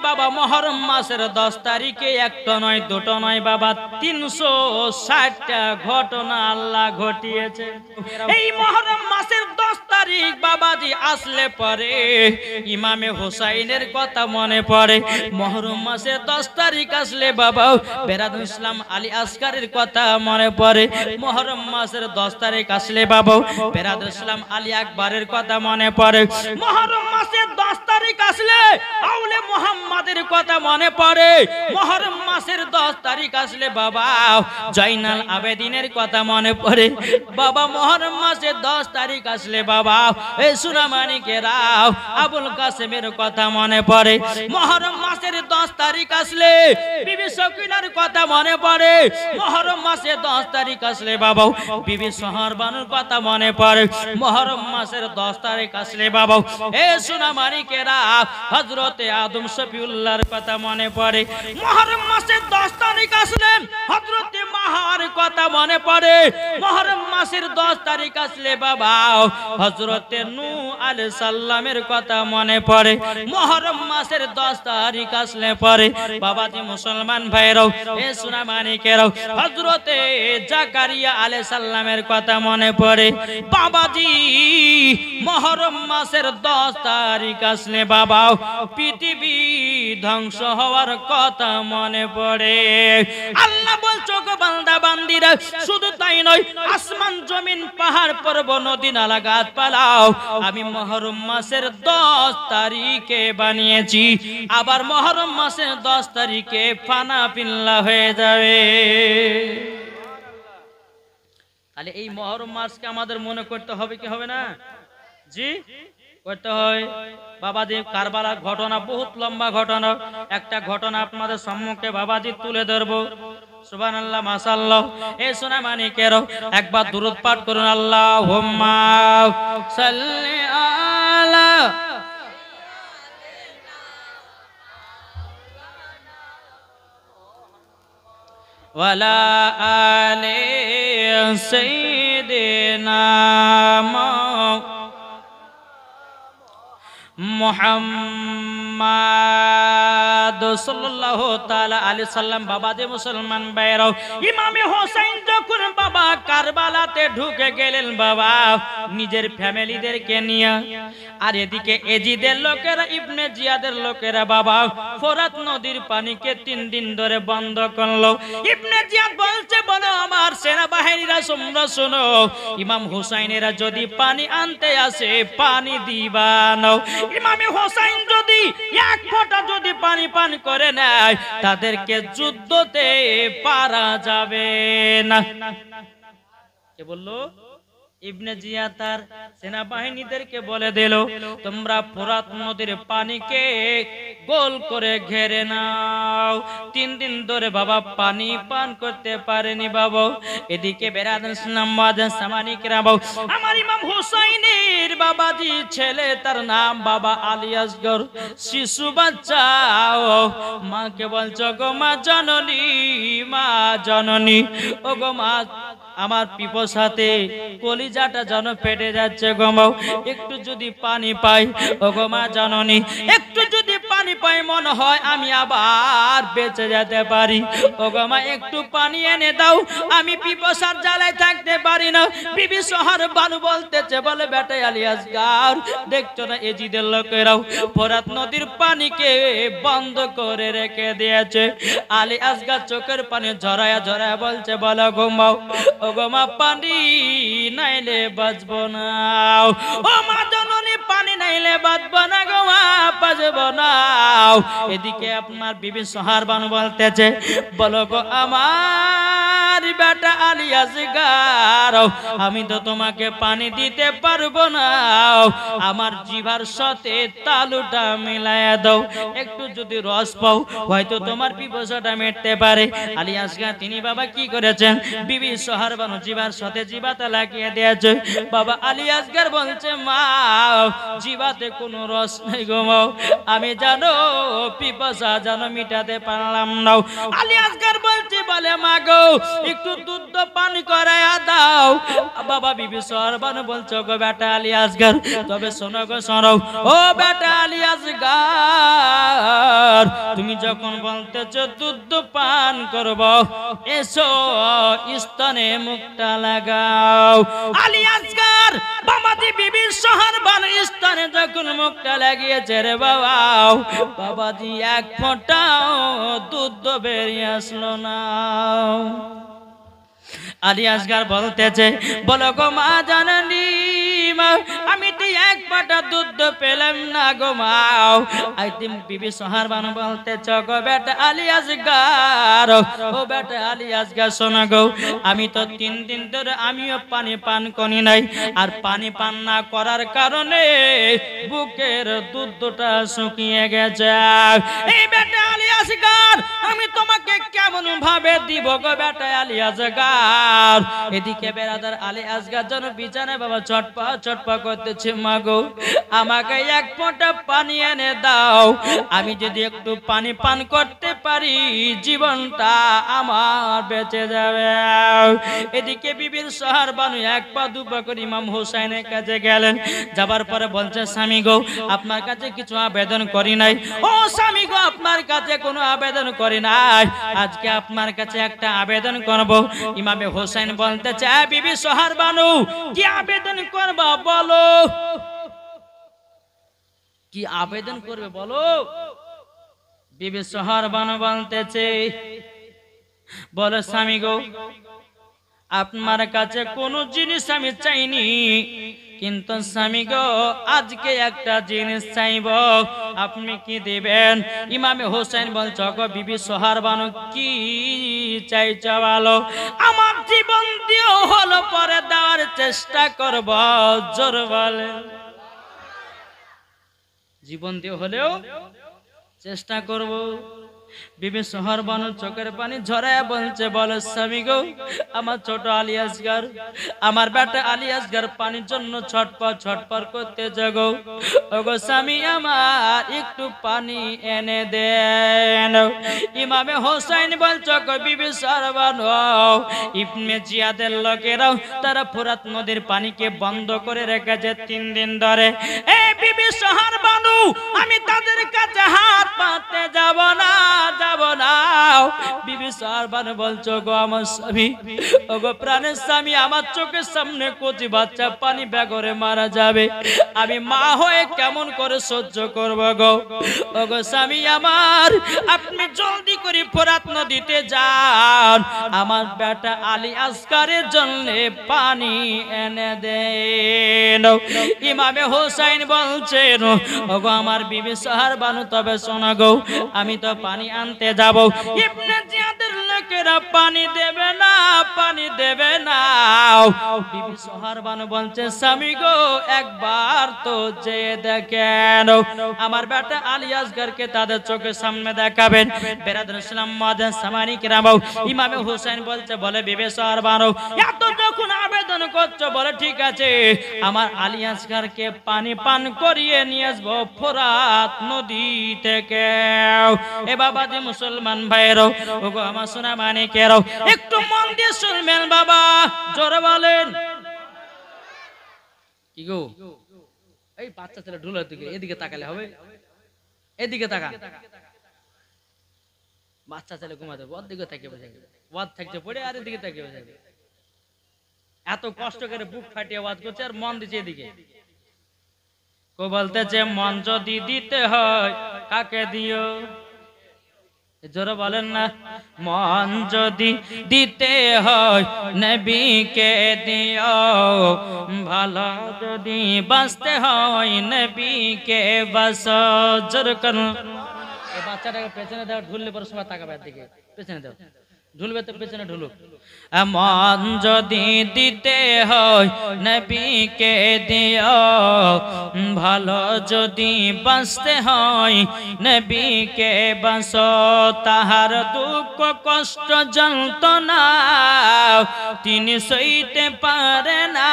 বাবা মুহররম মাসের 10 তারিখে একটা নয় দুটো নয় বাবা 360টা ঘটনা আল্লাহ ঘটিয়েছে। এই মুহররম মাসের 10 তারিখ বাবাজি আসলে পরে ইমামে হুসাইনের কথা মনে পড়ে। মুহররম মাসের 10 তারিখ আসলে বাবা বেরাদুল ইসলাম আলী আসগারের কথা মনে পড়ে। মুহররম মাসের 10 তারিখ আসলে বাবা বেরাদুল ইসলাম আলী আকবরের কথা মনে পড়ে। মুহররম মাসের 10 তারিখ আসলে আউলে মুহাম্মাদের কথা মনে পড়ে। মুহররম মাসের 10 তারিখ আসলে বাবা জয়নাল আবেদিনের কথা মনে পড়ে। বাবা মুহররম মাসের 10 তারিখ আসলে বাবা এই সুনামানিকেরা আবুল কাসেমের কথা মনে পড়ে। মুহররম মাসের 10 তারিখ আসলে বিবি সকিনার কথা মনে পড়ে। মুহররম মাসের 10 তারিখ আসলে বাবা বিবি সোহরবানুর কথা মনে পড়ে। মুহররম মাসের 10 তারিখ আসলে বাবা এই সুনামানিকেরা হযরতে আদম শফিউল্লাহর কথা মনে পড়ে। মুহররম মাসের 10 তারিখ আসলে হযরতে মাহার কথা মনে পড়ে। মুহররম মাসের 10 তারিখ আসলে বাবা হযরতে নূহ আলাইহিস সালামের কথা মনে পড়ে। মুহররম মাসের 10 তারিখ আসলে পরে বাবাজি মুসলমান ভাইরাও এ সুনামানিকেরাও হযরতে জাকারিয়া আলাইহিস সালামের কথা মনে পড়ে। বাবাজি মুহররম মাসের 10 তারিখ আসলে বাবা পৃথিবী ধ্বংস হওয়ার কথা মনে পড়ে। আল্লাহ বলছো গো বান্দা বান্দিরা শুধু তাই নয় আসমান জমিন পাহাড় পর্বত নদী নালা গাছপালাও আমি মুহররম মাসের 10 তারিখে বানিয়েছি। আবার মুহররম মাসের 10 তারিখে ফানা পিল্লা হয়ে যাবে। তাহলে এই মুহররম মাসকে আমাদের মনে করতে হবে কি হবে না? জি করতে হয়। বাবাজি কারবালার ঘটনা বহুত লম্বা ঘটনা, একটা ঘটনা আপনাদের সম্মুখে বাবাজি তুলে ধরবো। সুবহানাল্লাহ মাশাআল্লাহ। এ সোনামানিকেরও একবার দুরূদ পাঠ করুন। আল্লাহুম্মা সাল্লি আলা ওয়ালা আলি সাইয়্যিদিনা মুহাম্মাদ সাল্লাল্লাহু তাআলা আলাইহি সাল্লাম। বাবাজি মুসলমান ভাইরাও ইমামে হোসেন যখন বাবা কারবালাতে ঢুকে গেলেন বাবা নিজের ফ্যামিলিদেরকে নিয়ে, আর এদিকে এজিদের লোকেরা ইবনে জিয়াদের লোকেরা বাবা ফোরাত নদীর পানিকে 3 দিন ধরে বন্ধ করলো। ইবনে জিয়াদ বলছে বলো আমার সেনাবাহিনীরা তোমরা শোনো, ইমাম হুসাইনেরা যদি পানি আনতে আসে পানি দিবা না। ইমামে হোসেন যদি এক ফোঁটা যদি পানি পান করে নেয় তাদেরকে যুদ্ধতে পারা যাবে না। কে বললো? ইবনে জিয়া তার সেনাবাহিনীদেরকে বলে দিল তোমরা ফোরাত নদীর পানিকে গোল করে ঘেরে নাও। 3 দিন ধরে বাবা পানি পান করতে পারেনি বাবা। এদিকে বেরাদুল ইসলাম ওয়াজেন সামানিকরা বাবা আমার ইমাম হুসাইনের বাবাজি ছেলে তার নাম বাবা আলী আসগর শিশু বাচ্চা মাকে বলছো গো মা জননী, মা জননী ও গো মা আমার পিপাসাতে কলিজাটা যেন ফেটে যাচ্ছে গো মা, একটু যদি পানি পাই ও গো মা জননী, একটু যদি পানি পাই মনে হয় আমি আবার বেঁচে যেতে পারি। ও গো মা একটু পানি এনে দাও, আমি পিপাসার জ্বালায় থাকতে পারি না। বিবি সোহরবানু বলতেছে বলে বেটা আলী আসগার দেখছো না এজিদের লোকেরাও ফোরাত নদীর পানিকে বন্ধ করে রেখে দিয়েছে। আলী আসগার চোখের পানি ঝরায়া ঝরায়া বলছে বলো গো মা, ও গো মা পানি নাইলে বাঁচবো না। ও মা জননী পানি নাইলে বাঁচবো না গো মা, বাঁচবো না। এদিকে আপনার বিবি সোহরবানু বলতেছে বলো গো আমার বেটা আলী আসগার আমি তো তোমাকে পানি দিতে পারবো না, আমার জিভার সাথে তালুটা মিলায়া দাও, একটু যদি রস পাও হয়তো তোমার পিপাসাটা মিটতে পারে। আলী আসগার তিনি বাবা কি করেছেন বিবি সোহরবানু জিভার সাথে জিভাটা লাগিয়ে দিয়েছে। বাবা আলী আসগার বলছে মা জিবাতে কোনো রস নেই গো মাও, আমি জানো পিপাসা জানো মিটাতে পারলাম না। আলী আসগর বলছে বলে মা গো একটু দুধ পানি করায়া দাও। বাবা বিবি সরবানু বলছো গো বেটা আলী আসগর, তবে শোনো গো শোনো ও বেটা আলী আসগর, তুমি যখন বলতেছো দুধ পান করব, এসো স্তনে মুখটা লাগাও। আলী আসগর বাবাজি বিবির সরবানু স্তনে যখন মুখটা লাগিয়েছে রে বাবা, বাবাজি এক ফোঁটাও দুধ বেরিয়ে আসলো না। আলী আসগর বলতেছে বলো গো মা জাননি মা, আমি তো এক ফোঁটা দুধ পেলাম না গো মা। আইতিম বিবি সরবানু বলতেছ গো বেটা আলী আসগর, ও বেটা আলী আসগর শোনো গো, আমি তো 3 দিন ধরে আমিও পানি পান করি নাই, আর পানি পান না করার কারণে বুকের দুধটা শুকিয়ে গেছে। এই বেটা আলী আসগর আমি তোমাকে কেমন ভাবে দিব গো বেটা আলী আসগর। এদিকে বেরাদার আলী আসগর যেন বিছানায় বাবা চটপা করতেছে, মা গো আমাকে এক ফোঁটা পানি এনে দাও, আমি যদি একটু পানি পান করতে পারি জীবনটা আমার বেঁচে যাবে। এদিকে বিবির সরবানু এক পা দু পা করে ইমাম হোসেনের কাছে গেলেন, যাবার পরে বলছে স্বামী গো আপনার কাছে কিছু আবেদন করি নাই। ও স্বামী গো আপনার কাছে কোনো আবেদন করি নাই, আজকে আপনার কাছে একটা আবেদন করব। ইমামে হোসেন বলতে চায় বিবি সরবানু কি আবেদন করবা বলো, কি আবেদন করবে বলো। বিবি সরবানু বলতেছে বলো স্বামী গো আপনার কাছে কোনো জিনিস আমি চাইনি, কিন্তু স্বামী গো আজকে একটা জিনিস চাইব, আপনি কি দিবেন? ইমামে হোসেন বলছো গো বিবি সরবানু কি চাইছো বলো। আমার জীবন দিয়েও হলো পরে দেওয়ার চেষ্টা করব, জোর বলে জীবন দিয়ে হলেও চেষ্টা করব। বিবি সরবানু চোখের পানি ঝরায় বলছে বলো স্বামী গো আমার ছোট আলী আসগর, আমার বেটা আলী আসগর পানির জন্য ছটপট করতে জাগো, ওগো স্বামী আমার একটু পানি এনে দেন। ইমামে হোসেন বলছো গো বিবি সরবানু ইবনে জিয়াদের লোকেরাও তারা ফোরাত নদীর পানিকে বন্ধ করে রেখেছে 3 দিন ধরে। এই বিবি সরবানু আমি তাদের কাছে হাত পাততে যাব না। বিবি সরবানু বলছো গো আমার স্বামী, ওগো প্রাণের স্বামী আমার চোখের সামনে কচি বাচ্চা পানি বেগরে মারা যাবে, আমি মা হয়ে কেমন করে সহ্য করব গো। ওগো স্বামী আমার আপনি জলদি করে ফোরাত নদীতে যান, আমার বেটা আলী আসগরের জন্য পানি এনে দেন। ইমামে হোসেন বলছেন ওগো আমার বিবি সরবানু তবে শোনো গো আমি তো পানি আনতে যাব, ইবনে জিয়াদের লোকেরা পানি দেবে না। বিবি সরবানু বলছে স্বামী গো একবার তো চেয়ে দেখেন, আমার বেটা আলী আসগরকে তাদের চোখের সামনে দেখাবেন। বেরাদুল ইসলাম মাদান সামানি কিরাম ইমামে হোসেন বলছে বলে বিবি সরবানু এত যখন আবেদন করছো বলে ঠিক আছে আমার আলী আসগরকে পানি পান করিয়ে নিয়ে আসবো ফোরাত নদী থেকে। এ বাবাজি মুসলমান ভাইয়েরও ওগো আমার সোনা মানিকেরও একটু মন দিয়ে শুনবেন বাবা, জোরে বলেন কি গো। এই বাচ্চা ছেলে ঢুলার দিকে এদিকে তাকালে হবে, এদিকে তাকা। বাচ্চা ছেলে ঘুমাতে ওর দিকে তাকিয়ে বসে ওয়াদ থাকছে পড়ে আর এদিকে তাকিয়ে বসে, এত কষ্ট করে বুক ফাটিয়ে ওয়াদ করছে আর মন দিচ্ছে এদিকে। কো বলতেছে মন যদি দিতে হয় কাকে দিও, জোরে বলেন না। মন যদি দিতে হয় নবীকে দিও, ভালো যদি বাঁচতে হয় নবীকে বাঁচো। জোরে করুন। এই বাচ্চাটাকে পেছনে দাও, ঢুললে পরে সবাই তাকাবে দিকে, পেছনে দাও। ঢুলবে তো পেছনে ঢুলুক। মন যদি দিতে হয় নবীকে দিও, ভালো যদি বাঁচতে হয় নবীকে বাঁচো। তাহার দুঃখ কষ্ট যন্ত্রণা তিনি সইতে পারে না,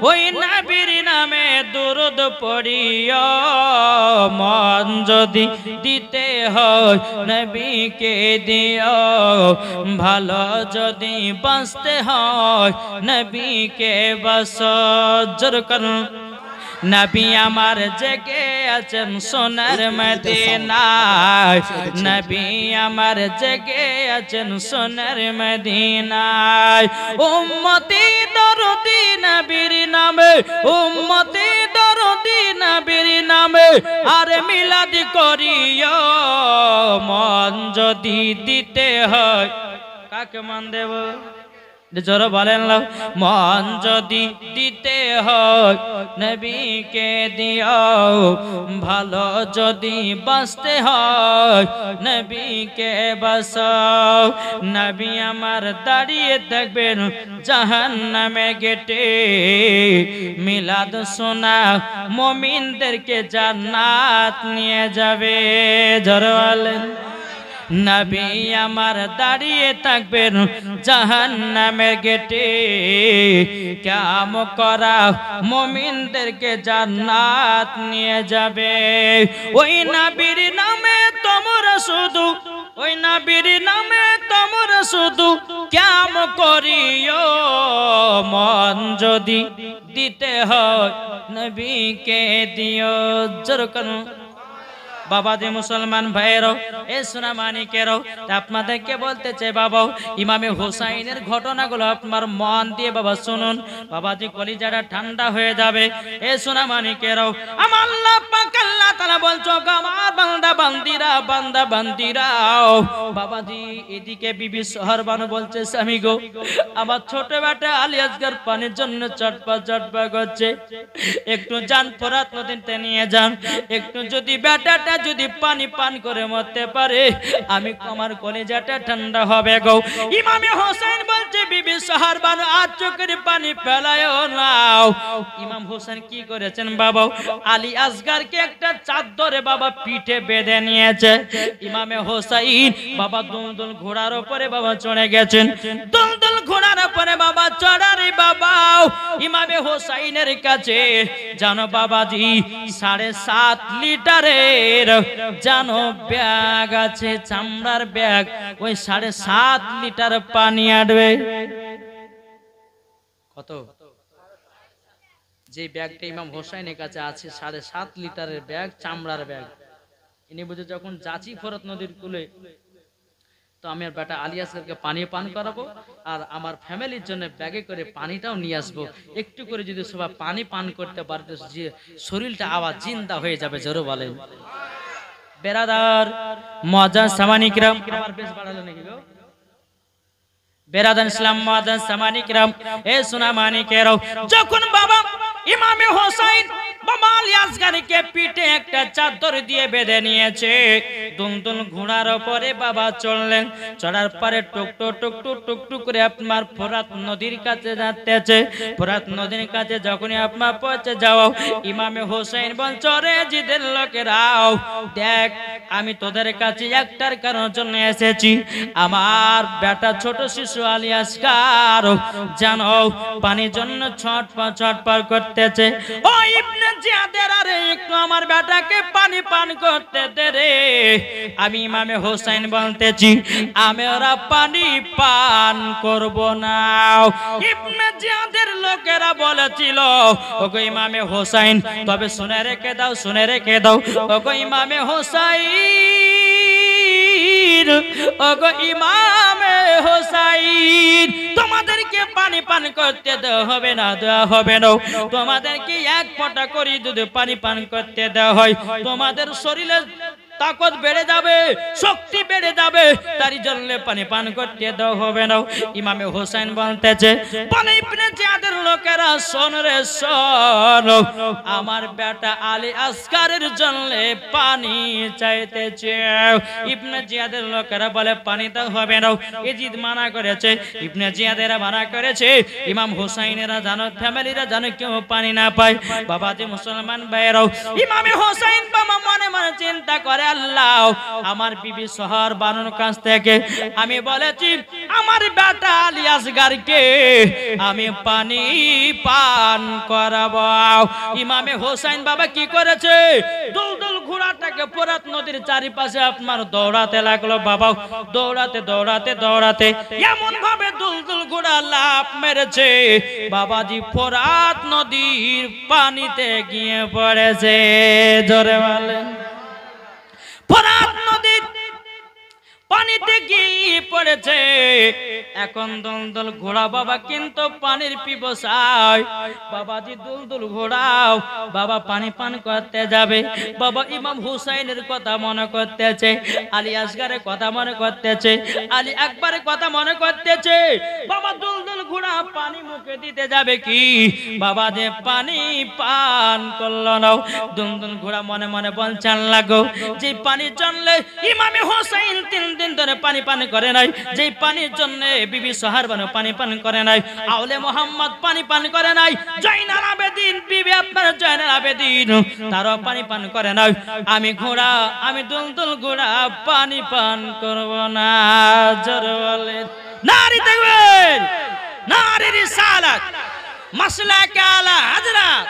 ওই নবীর নামে দুরূদ পড়িও। মন যদি দিতে হয় নবীকে দিও, ভালো যদি বাঁচতে হয় নবীকে বাঁচো। জোর করুন। নবী আমার জেগে আছেন সোনার মদিনায়, নবী আমার জেগে আছেন সোনার মদিনায়। উম্মতি দরদি নবীর নামে, উম্মতি দরদি নবীর নামে আর মিলাদ করিও। মন যদি দিতে হয়, কাকে মন দেব? জোর বলেন লো। মন যদি দিতে হয় নবীকে দিও, ভালো যদি বাঁচতে হয় নবীকে বাঁচাও। নবী আমার দাঁড়িয়ে থাকবেন জাহান্নামের গেটে, মিলাদ শোনা মুমিনদেরকে জান্নাত নিয়ে যাবে। জোর বলেন। নবী আমার দাঁড়িয়ে থাকবেন জাহান্নামের গেটে, কাম করা মুমিনদেরকে জান্নাত নিয়ে যাবে। ওই নবীর নামে তোমরা শুধু, ওই নবীর নামে তোমরা শুধু কাম করিও। মন যদি দিতে হয় নবীকে দিও। জোর করুন। বাবা যে মুসলমান ভাইয়েরও, এ সোনা মানিকেরও, আপনাদেরকে বলতে চাই বাবা, ইমামে হোসাইনের ঘটনাগুলো আপনার মন দিয়ে বাবা শুনুন। বাবা যে কলিজাটা ঠান্ডা হয়ে যাবে। এ সোনা মানিকেরও, আমার আল্লাহ পাক আল্লাহ তাআলা বলছো, আমার বান্দা বান্দিরা, বান্দা বান্দিরাও। বাবাজি এদিকে বিবি সোহরবানু বলছে, স্বামী গো, আমার ছোট বেটা আলী আসগর পানির জন্য চটপট চটপট করছে, একটু যান ফোরাত নদীতে নিয়ে যান, একটু যদি বেটাটা যদি পানি পান করে মরতে পারে আমি, আমার কলিজাটা ঠান্ডা হবে গো। ইমামে হোসেন বলছে, বিবি সোহরবানু আর চোখের পানি ফেলায়ও নাও। ইমাম হোসেন কি করেছেন বাবা, আলী আসগরকে একটা চাদরে বাবা পিঠে বেঁধে নিয়েছে। ইমামে হোসেন বাবা দুলদুল ঘোড়ার উপরে বাবা চড়ে গেছেন। দুলদুল ঘোড়ার উপরে বাবা চড়ারে বাবা ইমামে হোসেনের কাছে জানো বাবাজি 7.5 লিটারের জানো ব্যাগ আছে, চামড়ার ব্যাগ, ওই 7.5 লিটার পানি আটবে। কত? যে ব্যাগটা ইমাম হোসেনের কাছে আছে 7.5 লিটারের ব্যাগ, চামড়ার ব্যাগ, ইনি বুঝে যখন যাচ্ছি ফোরাত নদীর কূলে, তো আমি আর বেটা আলী আসগরকে পানি পান করাবো, আর আমার ফ্যামিলির জন্য ব্যাগে করে পানিটাও নিয়ে আসবো। একটু করে যদি সবাই পানি পান করতে পারতো, যে শরীরটা আবার জিন্দা হয়ে যাবে। জোরে বলেন। বেরাদার মুআজ্জাজ সামানি কিরাম, আমার বেশ বাড়ালো নাকি গো? বেরাদার ইসলাম মুআজ্জাজ সামানি কিরাম, এ সোনা মানিকেরাও, যখন বাবা ইমামে হোসেন বাবা আলী আসগরকে পিঠে একটা চাদর দিয়ে বেঁধে নিয়েছে, দুলদুল ঘোড়ার উপরে বাবা চললেন। চড়ার পরে টুকটুক টুকটুক টুকটুক করে আপনার ফোরাত নদীর কাছে যাচ্ছে। ফোরাত নদীর কাছে যখনই আপনার পৌঁছে যাও, ইমামে হোসেন বলছে, রে জিদের লোকেরাও, দেখ আমি তোদের কাছে একটার কারণের জন্য এসেছি। আমার বেটা ছোট শিশু আলী আসগর জানো পানির জন্য ছটপট ছটপট করতেছে। ও ইবনে জিয়াদের, আরে একটু আমার বেটাকে পানি পান করতে দে রে। আমি ইমামে হোসেন বলতেছি, আমি ওরা পানি পান করব না। ইবনে জিয়াদের লোকেরা বলেছিল, ওগো ইমামে হোসেন, তবে শুনে রেখে দাও, শুনে রেখে দাও, ওগো ইমামে হোসেন, ওগো ইমামে হোসেন, তোমাদেরকে পানি পান করতে দেওয়া হবে না, দেওয়া হবে না। তোমাদেরকে এক ফোঁটা করে যদি পানি পান করতে দেওয়া হয়, তোমাদের শরীরে তাকত বেড়ে যাবে, শক্তি বেড়ে বেড়ে যাবে, তারই জন্য পানি পান করতে দাও হবে না। ইমামে হোসেন বলতেছে, বলে ইবনে জিয়াদের লোকেরা শোন রে শোন, আমার বেটা আলী আসগারের জন্য পানি চাইতেছে। ইবনে জিয়াদের লোকেরা বলে পানি তো হবে না, এজিদ মানা করেছে, ইবনে জিয়াদেরা মানা করেছে, ইমাম হুসাইনেরা জানো, ফ্যামিলিরা জানো কেউ পানি না পায়। বাবাজি মুসলমান ভাইরাও, ইমামে হুসাইন বাবা মনে মনে চিন্তা করে, আল্লাহ আমার বিবি সোহর বানুর কাছ থেকে আমি বলেছি আমার বেটা আলী আসগারকে আমি পানি পান করাবো। ইমামে হুসাইন বাবা কি করেছে, দুলদুল ঘোড়াটাকে ফোরাত নদীর চারিপাশে আপনার দৌড়াতে লাগলো। বাবা দৌড়াতে দৌড়াতে দৌড়াতে এমন ভাবে দুলদুল ঘোড়া লাফ মেরেছে, বাবাজি ফোরাত নদীর পানিতে গিয়ে পড়েছে। জোরে বলেন, ফোরাত নদীর পানিতে গিয়ে পড়েছে। এখন দুলদুল ঘোড়া বাবা কিন্তু পানির পিপাসায়, বাবাজি দুলদুল ঘোড়াও বাবা পানি পান করতে যাবে। বাবা ইমাম হুসাইনের কথা মনে করতেছে, আলী আসগারের কথা মনে করতেছে, আলী আকবরের কথা মনে করতেছে। বাবা দুলদুল ঘোড়া পানি মুখে দিতে যাবে কি, বাবা যে পানি পান করলো না। দুলদুল ঘোড়া মনে মনে বলছেন লাগো, যে পানির জন্য ইমামে হুসাইন 3 দিন ধরে পানি পান করে নাই, যে পানির জন্য বিবি সোহর বানু পানি পান করে নাই, আউলে মোহাম্মদ পানি পান করে নাই, জয়নাল আবেদিন বিবি আপনার জয়নাল আবেদিন তারও পানি পান করে নাই, আমি ঘোড়া, আমি দুলদুল ঘোড়া পানি পান করব না। জোরে বলেন নারী তাকবীর, নারী রিসালাত, মাসলাকে আলা হযরত।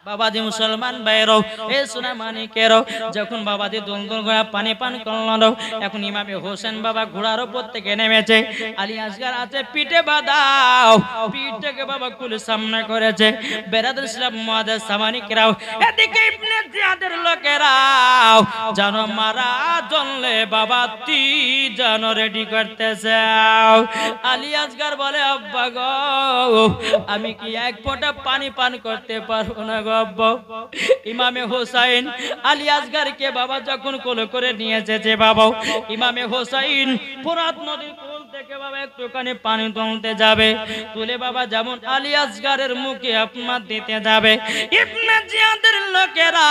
বাবাজি মুসলমান ভাইরাও, এ সোনা মানিকেরও, যখন বাবাজি দুলদুল ঘোড়া পানি পান করলো, এখন ইমামে হোসেন বাবা ঘোড়ার উপর থেকে নেমেছে, আলী আসগার আছে পিঠে বাঁধাও, পিঠটাকে বাবা কুলে সামনে করেছে। বেরাদুল ইসলাম মুআজ্জাজ সামানিকেরাও, এদিকে ইবনে জিয়াদের লোকেরাও জানো মারা জনলে বাবা তি জানো রেডি করতেছে। আলী আসগার বলে, আব্বা গো আমি কি এক ফোঁটা পানি পান করতে পারবো না গো। ইমামে হুসাইন আলী আসগারকে বাবা যখন কোলে করে নিয়েছে, যে বাবা ইমামে হুসাইন ফোরাত নদীর কোল থেকে বাবা একটুখানি পানি তুলতে যাবে, তুলে বাবা যেমন আলী আসগারের মুখে আপনার দিতে যাবে, ইবনে জিয়াদের লোকেরা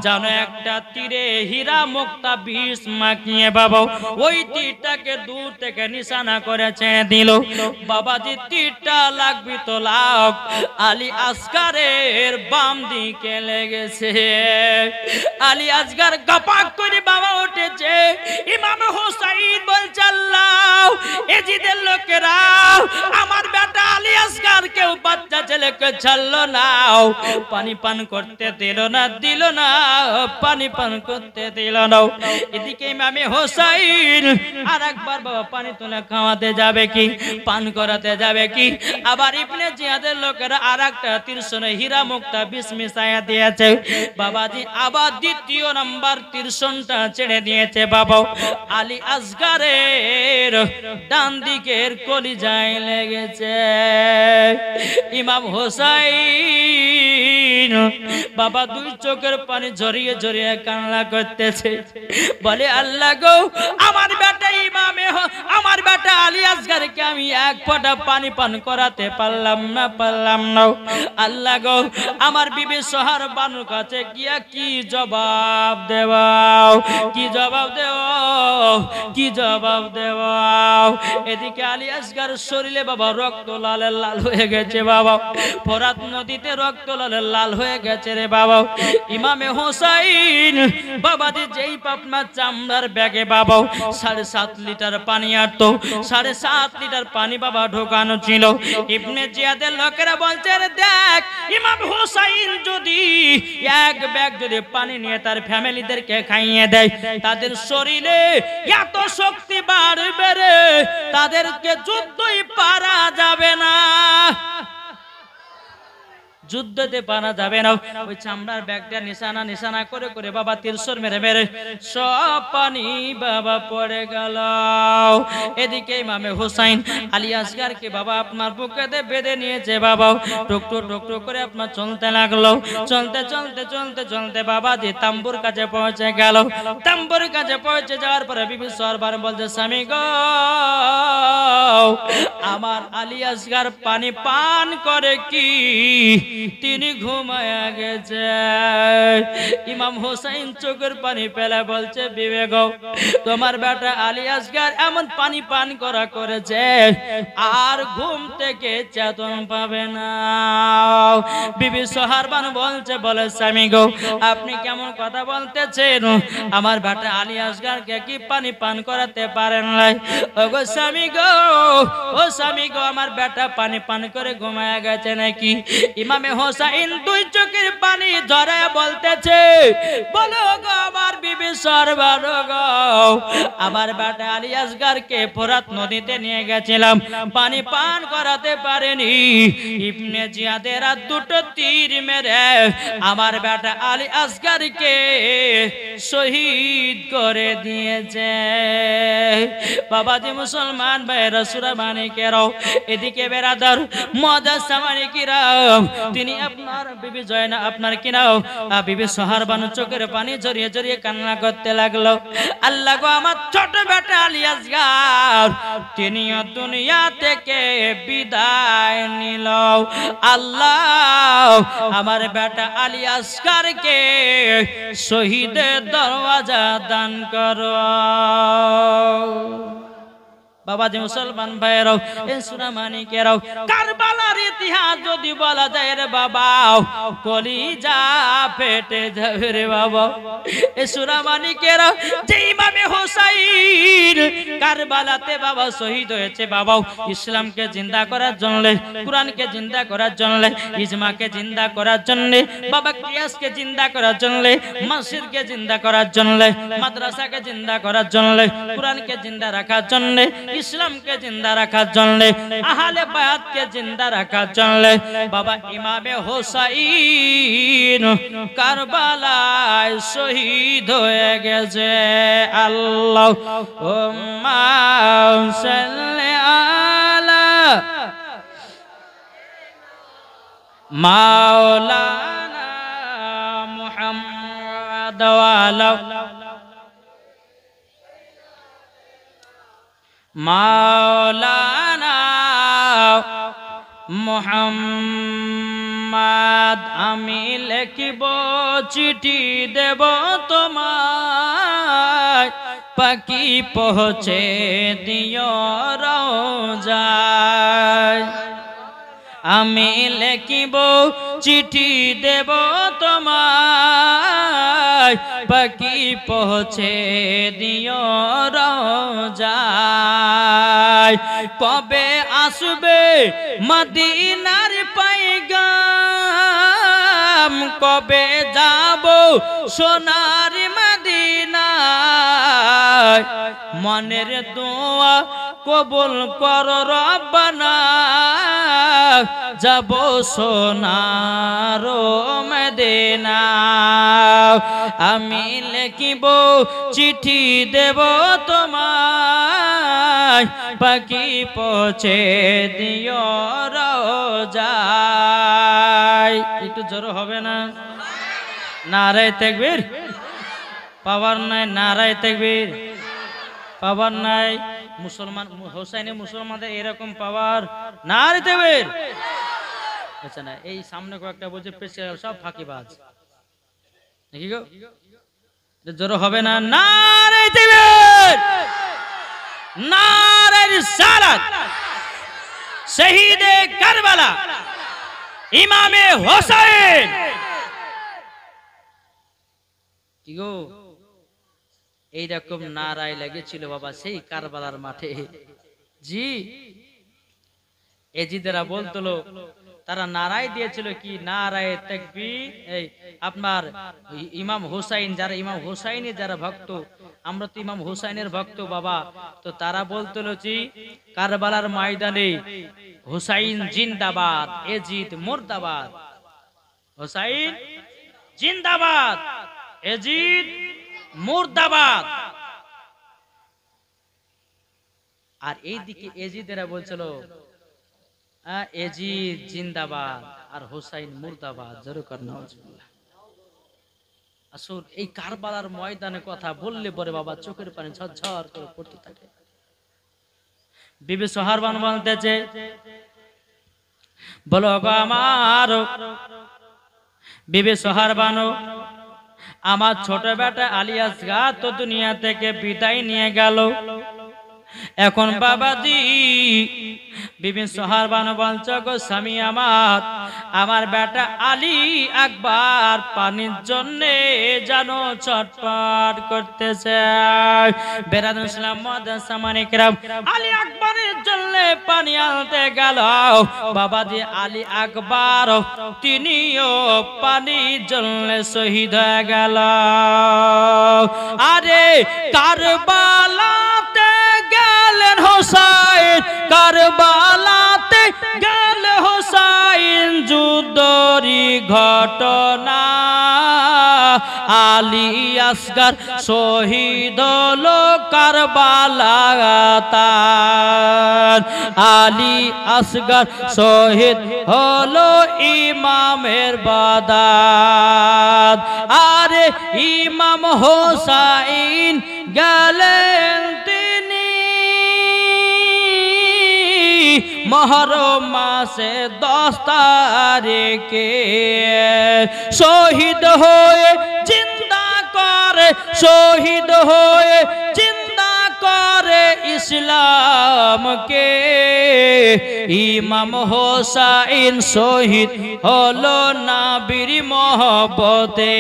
জানো একটা তীরে হীরা মুক্তা বিষ মাখিয়ে বাবা ওই তীরটাকে দূর থেকে নিশানা করে ছেড়ে দিল। বাবাজি তীরটা লাগবি তো লাগ, আলী আসগারের বাম দিকে লেগেছে। আলী আসগার গপাক করে বাবা উঠেছে। ইমাম হুসাইন বলছে, আল্লাহ এজিদের লোকেরা আমার বেটা আলী আসগার কেউ বাচ্চা ছেলেকে ছাড়লো না, পানি পান করতে দিল না, দিল না, পানি পান করতে দিল না। এদিকে ইমামে হুসাইন আর একবার বাবা পানি তুলে খাওয়াতে যাবে কি, পান করাতে যাবে কি, আবার ইবনে জিয়াদের লোকেরা আর একটা তীর্ষণে হীরা মুক্তা বিষ মিশাইয়া দিয়েছে। বাবাজি আবার দ্বিতীয় নাম্বার তীর্ষণটা ছেড়ে দিয়েছে। বাবা আলী আসগারের ডান দিকের কলিজায় লেগেছে। ইমাম হুসাইন বাবা দুই চোখের পানি ঝরিয়ে ঝরিয়ে কান্না করতেছে, বলে আল্লাহ গো আমার বেটা ইমামে আমার বেটা আলী আসগারকে আমি এক ফোঁটা পানি পান করাতে পারলাম না। আল্লাহ গো আমার বিবি সোহর বানুর কাছে গিয়া কি জবাব দেওয়াও, কি জবাব দেও, কি জবাব দেওয়াও। এদিকে আলী আসগার শরীরে বাবা রক্ত লালে লাল হয়ে গেছে। বাবা ফোরাত নদীতে রক্ত লালে লাল হয়ে গেছে রে বাবা। ইমামে হুসাইন বাবাজি যেই পাপনা চামড়ার ব্যাগে বাবা 7.5 লিটার পানি আনতো, 7.5 লিটার পানি বাবা ঢোকানো ছিল। ইবনে জিয়াদের লোকেরা বলছে, দেখ ইমাম হুসাইন যদি এক ব্যাগ যদি পানি নিয়ে তার ফ্যামিলিদেরকে খাইয়ে দেয়, তাদের শরীরে এত শক্তি বাড়বে রে, তাদেরকে যুদ্ধই পারা যাবে না। যুদ্ধতে পারা যাবে না। ওই চামড়ার ব্যাগটা নিশানা নিশানা করে করে বাবা তীরশর মেরে মেরে সব পানি বাবা পড়ে গেল। এদিকে ইমামে হুসাইন আলী আসগারকে বাবা আপনার বুকেতে বেঁধে নিয়েছে বাবা, টুকটুক টুকটুক করে আপনার চলতে লাগলো। চলতে চলতে চলতে চলতে বাবা যে তাম্বুর কাছে পৌঁছে গেল। তাম্বুর কাছে পৌঁছে যাওয়ার পরে বিবি সরবার বলছে, স্বামী গো, আমার আলী আসগার পানি পান করে কি তিনি ঘুমায়া গেছে। ইমাম হুসাইন চোখের পানি ফেলে বলছে, বিবেক তোমার বেটা আলী আসগার এমন পানি পান করা করেছে আর ঘুম থেকে চেতন পাবে না। বিবি সোহারবান বলছে, বলে স্বামী গো আপনি কেমন কথা বলতেছেন, আমার বেটা আলী আসগারকে কি পানি পান করাতে পারেন নাই? ও গো স্বামী গো, ও স্বামী গো, আমার বেটা পানি পান করে ঘুমায়া গেছে নাকি? ইমামে হোসাইন দুই চোখের পানি ঝরে বলতেছে, বলো গো আমার বিবি সরবার গো, আমার বেটা আলী আসগারকে ফোরাত নদীতে নিয়ে গেছিলাম, পানি পান করাতে পারেনি। ইবনে জিয়াদের আর দুটো তীর মেরে আমার বেটা আলী আসগারকে শহীদ করে দিয়েছে। বাবাজি মুসলমান ভাইরা সুরা মানিকেরাও, এদিকে বেরাদার মুআজ্জাজ মানিকিরাও, তিনি আপনার বিবি জয়না আপনার কিনাও বিবি সোহারবানু চোখের পানি জড়িয়ে জড়িয়ে কান্না করতে লাগলো। আল্লাহ গো আমার ছোট বেটা আলী আসগার তিনিও দুনিয়া থেকে বিদায় নিল। আল্লাহ আমার বেটা আলী আসগারকে শহীদের দরওয়াজা দান করো। বাবাজি মুসলমান ভাইরাও, এই সূরা মানিকেরাও, কারবালার ইতিহাস যদি বলা যায় রে বাবা, কলিজা ফেটে যাবে রে বাবা। এই সূরা মানিকেরাও, যে ইমামে হোসাইন কারবালাতে বাবা শহীদ হয়েছে বাবা, ইসলামকে জিন্দা করার জন্য, কুরআনকে জিন্দা করার জন্য, ইজমাকে জিন্দা করার জন্য, বাবা কিয়াসকে জিন্দা করার জন্য, মসজিদকে জিন্দা করার জন্য, মাদ্রাসাকে জিন্দা করার জন্য, কুরআনকে জিন্দা রাখার জন্য, ইসলামকে জিন্দা রাখার জন্য, আহলে বায়াতকে জিন্দা রাখার জন্য বাবা ইমামে হোসাইন কারবালায় শহীদ হয়ে গেছে। আল্লাহুম্মা সাল্লি আলা মাওলানা মুহাম্মাদ ওয়া আলা মাওলানা মুহাম্মাদ। আমি লিখিব চিঠি দেব তোমায়, পাখি পৌঁছে দিও রওজায়। আমি লিখিব চিঠি দেব তোমায়, পাখি পৌঁছে দিও রওজায়। কবে আসবে মদিনার পয়গাম, কবে যাব সোনার মদিনায়, মনের দোয়া কবুল কর রব্বানা, যাব সোনার মদিনা। আমি লিখিব চিঠি দেব তোমায়, পাখি পৌঁছে দিও রওজায়। একটু জোরে হবে না? নারায়ে তাকবীর। পাওয়ার নাই, নারায়ে তাকবীর। পাওয়ার নাই। মুসলমান হোসাইনি মুসলমানদের এরকম পাওয়ার, নারায়ে তাকবীর। আচ্ছা না, এই সামনে কয়েকটা বলছে পেছে সব ফাঁকিবাজ নাকি গো? জোরে হবে না? নারায়ে তাকবীর, নারায়ে রিসালাত, শহীদে কারবালা ইমামে হোসেন। কি গো, এইরকম নারায় লেগেছিল বাবা সেই কারবালার মাঠে। জি, এজিদেরা বলতো, তারা নারায় দিয়েছিল কি? নারায়ে তাকবীর। এই আপনার ইমাম হোসাইন, যারা ইমাম হোসাইনের যারা ভক্ত, আমরা তো ইমাম হোসাইনের ভক্ত বাবা, তো তারা বলতো জি কারবালার ময়দানে হোসাইন জিন্দাবাদ, এজিদ মুর্দাবাদ। হোসাইন জিন্দাবাদ, এজিদ মুর্দাবাদ। আর এইদিকে এজিদেরা বলছিল এজিদ জিন্দাবাদ আর হোসাইন মুর্দাবাদ। জোরে কর নাউজুবিল্লাহ। আসল এই কারবালার ময়দানে কথা বললে পরে বাবা চোখের পানি ঝরঝর করে পড়তে থাকে। বিবি সোহারবানু বলতেছে, বলো গো আমার বিবি সোহারবানু, আমার ছোট বেটা আলী আসগার তো দুনিয়া থেকে বিদায় নিয়ে গেল। এখন বাবাজি বিবি সোহারবানু বলছে, গো স্বামী আমার, আমার বেটা আলী আকবর পানির জন্য যেন ছটফট করতেছে। বেরাদুল ইসলাম মাদ্রাসা মানিকরাম, আলী আকবরের জন্য পানি আনতে গেল। বাবাজি আলী আকবর তিনিও পানির জন্য শহীদ হয়ে গেল। আরে কারবালাতে গেলেন হোসাইন, কারবালাতে গেল হোসাইন, যুদ্ধরি ঘটনা আলী আসগর শহীদ হলো কারবালাতে। আলী আসগর শহীদ হলো ইমামের বাদাত। আরে ইমাম হোসাইন গেলেন মুহররম মাসে 10 তারিখে, শহীদ হয়ে জিন্দা করে, শহীদ হয়ে জিন্দা করে ইসলামকে। ইমাম হোসাইন শহীদ হলো নবীর মহব্বতে।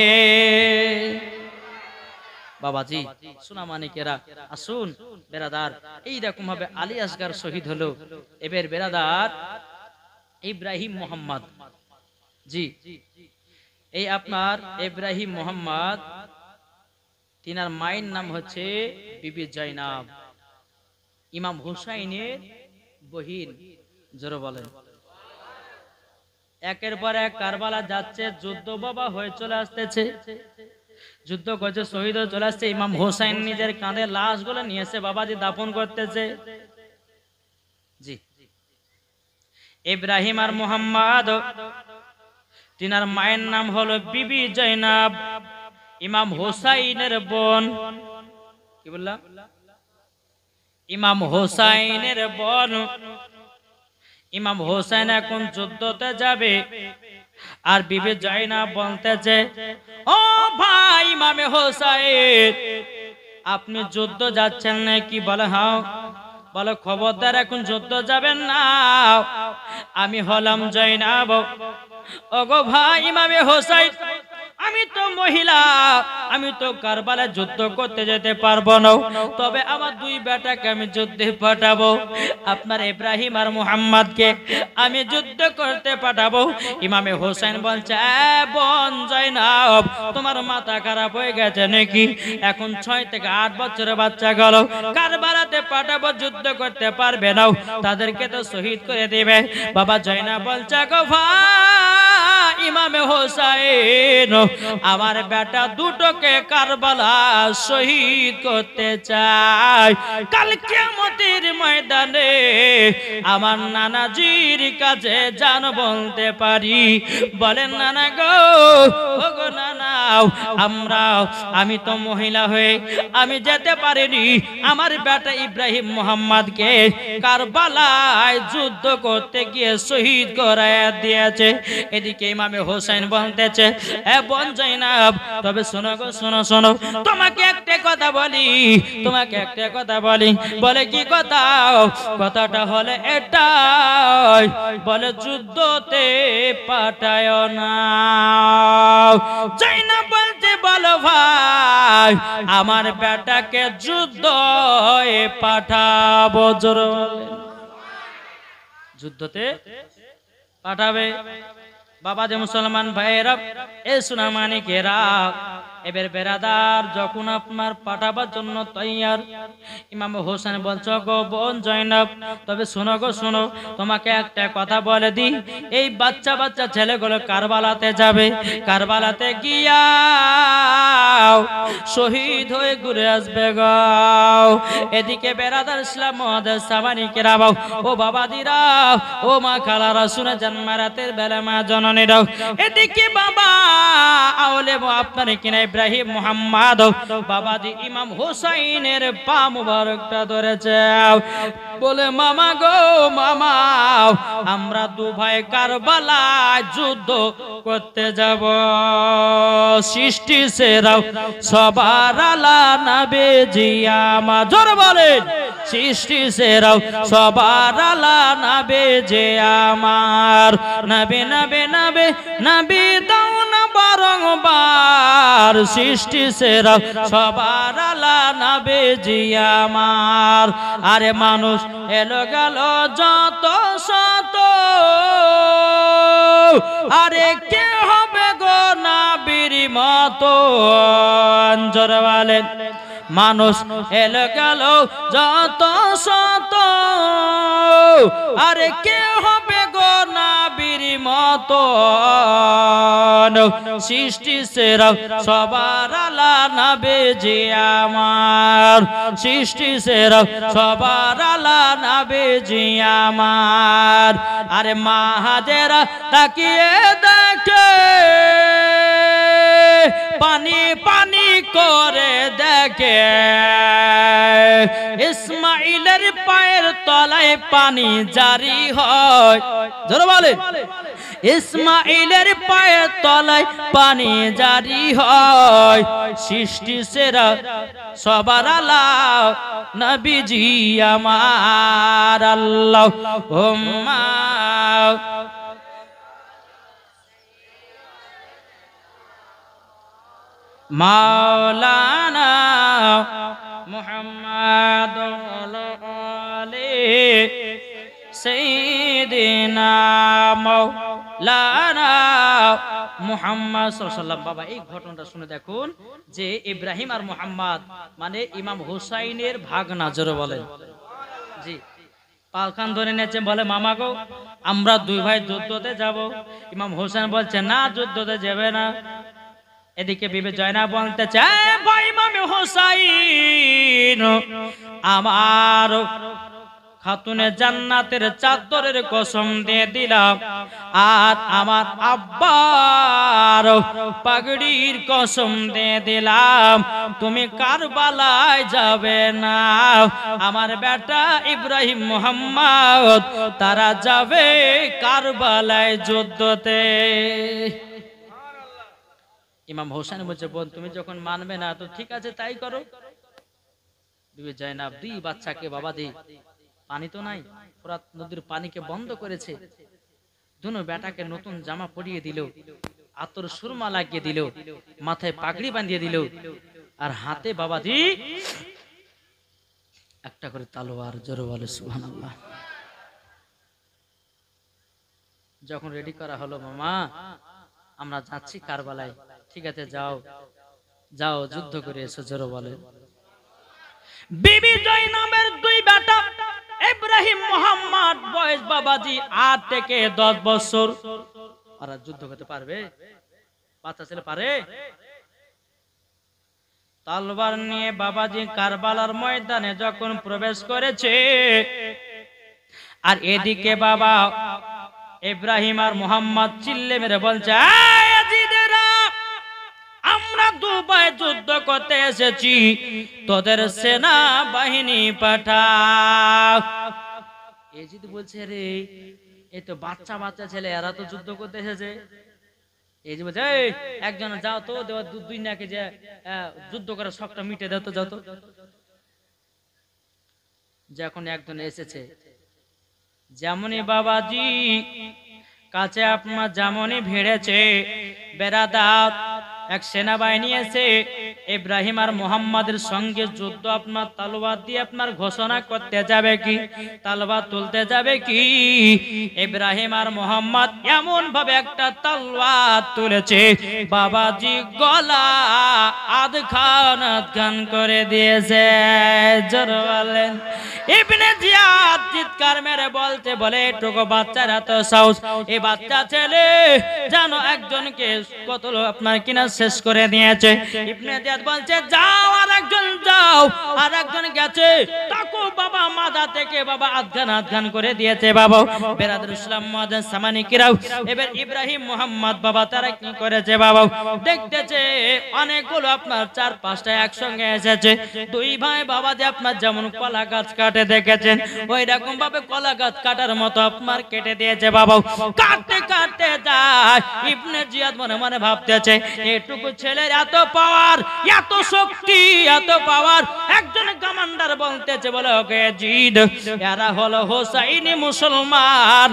বাবাজি সোনামানিকেরা আসুন বেরাদার, এইরকম ভাবে আলী আসগর শহীদ হলো। এবার বেরাদার ইব্রাহিম মোহাম্মদ, জি এই আপনার ইব্রাহিম মোহাম্মদ, তিনার মায়ের নাম হচ্ছে বিবি জয়নাব, ইমাম হুসাইনের বহিন। জোরে বলেন। একের পর এক কারবালা যাচ্ছে, যুদ্ধ বাবা হয়ে চলে আসতেছে, যুদ্ধ করছে, শহীদ হয়ে চলে আসছে। ইমাম হোসাইন নিজের কাঁধে লাশ গুলো নিয়ে এসে বাবাজি দাফন করতেছে। জি ইব্রাহিম আর মোহাম্মদ, তিনার মায়ের নাম হলো বিবি জয়নাব, ইমাম হোসাইনের বোন। কি বললাম? ইমাম হোসাইনের বোন। ইমাম হোসেন এখন যুদ্ধতে যাবে, আর বিবি জয়নাব বলতেছে, ও ভাই ইমামে হোসাইন, আপনি যুদ্ধ যাচ্ছেন নাকি? বলে হ্যাঁ। বলে খবরদার এখন যুদ্ধ যাবেন না, আমি হলাম জয়নাব। ওগো ভাই ইমামে হোসাইন, আমি তো মহিলা, আমি তো কারবালায় যুদ্ধ করতে যেতে পারবো না, তবে আমার দুই বেটাকে আমি যুদ্ধে পাঠাবো। আপনার ইব্রাহিম আর মুহাম্মদকে আমি যুদ্ধ করতে পাঠাবো। ইমামে হোসেন বলছে, বোন জয়নাব, তোমার মাথা খারাপ হয়ে গেছে নাকি? এখন 6 থেকে 8 বছরের বাচ্চা গেল, কারবালাতে পাঠাবো, যুদ্ধ করতে পারবে না, তাদেরকে তো শহীদ করে দেবে। বাবা জয়নাব বলছে, গো ভাই ইমামে হোসেন, আমার বেটা দুটোকে কারবালা শহীদ করতে চাই, কাল কিয়ামতের ময়দানে আমার নানাজির কাছে জান বলতে পারি। বলেন নানা গো, ও গো নানা, আমি তো মহিলা হয়ে আমি যেতে পারিনি, আমার বেটা ইব্রাহিম মোহাম্মদকে কারবালায় যুদ্ধ করতে গিয়ে শহীদ করায় দিয়েছে। এদিকে ইমামে হোসেন বলতেছে, বোন জয়নাব, তবে শোনো গো, শোনো শোনো, তোমাকে একটা কথা বলি, তোমাকে একটা কথা বলি। বলে কি কথা? কথাটা হলে এটাই, বলে যুদ্ধতে পাঠায় না। জয়নাব বলতে, বলো ভাই আমার বেটাকে যুদ্ধে পাঠাবো। জোরে বলেন। যুদ্ধতে পাঠাবে। বাবা যে মুসলমান ভাইয়েরা, এ সোনামানিকেরা, এবার বেরাদার যখন আপনার পাঠাবার জন্য তৈয়ার, ইমাম হোসেন বলছো গো বোন জয়নব, তবে শোনো গো শোনো, তোমাকে একটা কথা বলে দিই, এই বাচ্চা বাচ্চা ছেলেগুলো কারবালাতে যাবে, কারবালাতে গিয়া শহীদ হয়ে ঘুরে আসবে গো। এদিকে বেরাদার ইসলাম মহাদেশ সামানিকেরা ও বাবা দিরা, ও মা খালারা শুনে জন্ম রাতের বেলা মা জননীরাও, এদিকে বাবা আওলে আপনার কিনা ইব্রাহিম মুহাম্মদ বাবাজি ইমাম হুসাইনের পা মুবারকটা ধরেছে, বলে মামা গো মামা, আমরা দু ভাই কারবালা যুদ্ধ করতে যাব। সৃষ্টি সেরাও সবার আলা নবী জিয়ামা, জোরে বলেন সৃষ্টি সেরাও সবার আলা নবী জিয়ামার, নবী নবী নবী নবী দাও না বারংবার, সৃষ্টি সেরাও সবার আলা নবী জিয়ামার। আরে মানুষ এলো গেল যত শত, আরে কে হবে গো নবীর মতো, জোরে বলেন মানুষ এলো গেল যত শত, আরে কে হবে গো নবীর মতো, সৃষ্টি সেরা সবার আলা নবী জিয়ামার, সৃষ্টি সেরা সবার আলা নবী জিয়ামার। আরে মা হাজেরা তাকিয়ে দেখে, পানি পানি করে দেখে, ইসমাইলের পায়ের তলায় পানি জারি হয়, জোরে বলে ইসমাইলের পায়ের তলায় পানি জারি হয়, সৃষ্টি সেরা সবার আলা নবীজি আমার। আল্লাহুম্মা মাওলানা মুহাম্মদ আলী সাইয়্যিদিনা মাওলানা মুহাম্মদ সাল্লাল্লাহু আলাইহি ওয়াসাল্লাম। বাবা এই ঘটনাটা শুনে দেখুন যে ইব্রাহিম আর মুহাম্মদ মানে ইমাম হুসাইনের ভাগনা, জোরে বলেন জি, পালখান ধরে নিয়েছে, বলে মামা গো আমরা দুই ভাই যুদ্ধতে যাব। ইমাম হুসাইন বলছে না যুদ্ধতে যাবে না। এদিকে বিবি জয়নাব বলতে চায় ভাই ইমাম হুসাইন, আমার খাতুনে জান্নাতের চাদরের কসম দিয়ে দিলাম, আর আমার আব্বার পাগড়ির কসম দিয়ে দিলাম, তুমি কারবালায় যাবে না, আমার বেটা ইব্রাহিম মুহাম্মদ তারা যাবে কারবালায় যুদ্ধতে। ইমাম হোসেন বলছে বোন তুমি যখন মানবে না তো ঠিক আছে তাই করো। বিবি জয়নাব দুই বাচ্চাকে বাবা দি, পানি তো নাই, ফোরাত নদীর পানিকে বন্ধ করেছে, দুনো বেটাকে নতুন জামা পরিয়ে দিল, আতর সুরমা লাগিয়ে দিল, মাথায় পাগড়ি বাঁধিয়ে দিল, আর হাতে বাবা দি একটা করে তালোয়ার, জোরে বলে সুবহানাল্লাহ। যখন রেডি করা হলো মামা আমরা যাচ্ছি কারবালায়, ঠিক আছে যাও যাও যুদ্ধ করে এসো, জোরে বলে। বিবি জয়নাবের দুই বেটা ইব্রাহিম মুহাম্মদ বয়স বাবাজি 8 থেকে 10 বছর, আর যুদ্ধ করতে পারবে? বাচ্চা ছেলে পারে? তলোয়ার নিয়ে বাবাজি কারবালার ময়দানে যখন প্রবেশ করেছে, আর এদিকে বাবা ইব্রাহিম আর মুহাম্মদ চিল্লে মেরে বলছে আমরা দুবাই যুদ্ধ করতে এসেছি, তোদের সেনা বাহিনী পাঠাও। এজিদ বলছে রে এই তো বাচ্চা বাচ্চা ছেলে, এরা তো যুদ্ধ করতে এসেছে। এই যে বলছে একজন যাও তো দুই নাকে যে যুদ্ধ করার শখটা মিটে দাও তো, যাও তো। যখন একজন এসেছে, যেমনই বাবাজি কাছে আপনার যেমনই ভিড়েছে বেরাদাত এক সেনাবাহিনী এসে ইব্রাহিম আর মুহাম্মাদের সঙ্গে যুদ্ধ আপনার তলোয়ার দিয়ে আপনার ঘোষণা করতে যাবে কি, তলোয়ার তুলতে যাবে কি। ইব্রাহিম আর মুহাম্মদ এমন ভাবে একটা তলোয়ার তুলেছে, বাবাজি গলা আধখান করে দিয়েছে। জোর বলেন। ইবনে জিয়াদ চিৎকার মেরে বলতে বলে, এটুকু বাচ্চার এত সাহস, এই বাচ্চা ছেলে জানো একজনকে কতল আপনার কিনা শেষ করে দিয়েছে। ইবনে জিয়াদ বলছে, যাও আর একজন যাও, আর একজন গেছে তাকে বাবা মাথা থেকে বাবা আধখান করে দিয়েছে। বাবা বেরাদুল ইসলাম মুআজ্জিন সামানি কিরাও, এবার ইব্রাহিম মুহাম্মদ বাবা তারা কি করেছে, বাবা দেখতেছে অনেকগুলো আপনার 4-5টা একসঙ্গে এসেছে। দুই ভাই বাবা যে আপনার যেমন কলা গাছ কাটে দেখেছেন, ওই রকম ভাবে কলা গাছ কাটার মতো আপনার কেটে দিয়েছে। বাবা কাটতে কাটতে যায়, ইবনে জিয়াদ মনে মনে ভাবতেছে, এটুকু ছেলের এত পাওয়ার, এত শক্তি, এত পাওয়ার। একজন কমান্ডার বলতেছে, বলে ওকে জিদ, এরা হলো হোসাইনি মুসলমান,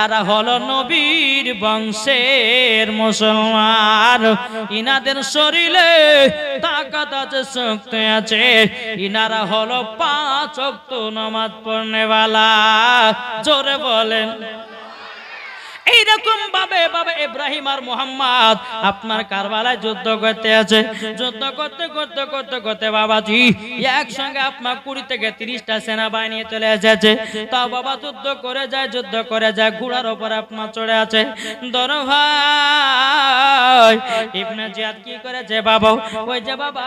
এরা হলো নবীর বংশের মুসলমান, ইনাদের শরীরে তাকাত আছে, শক্তি আছে, ইনারা হলো 5 ওয়াক্ত নামাজ পড়নেওয়ালা। জোরে বলেন। এইরকম ভাবে বাবা ইব্রাহিম আর মুহাম্মদ আপনার কারবালায় যুদ্ধ করতে আছে। যুদ্ধ করতে করতে করতে করতে বাবাজি একসঙ্গে আপনার 20 থেকে 30টা সেনাবাহিনী চলে এসেছে। তাও বাবা যুদ্ধ করে যায়, যুদ্ধ করে যায়, ঘোড়ার উপর আপনার চড়ে আছে। দর ভাই ইবনে জিয়াদ কি করেছে বাবা, ওই যে বাবা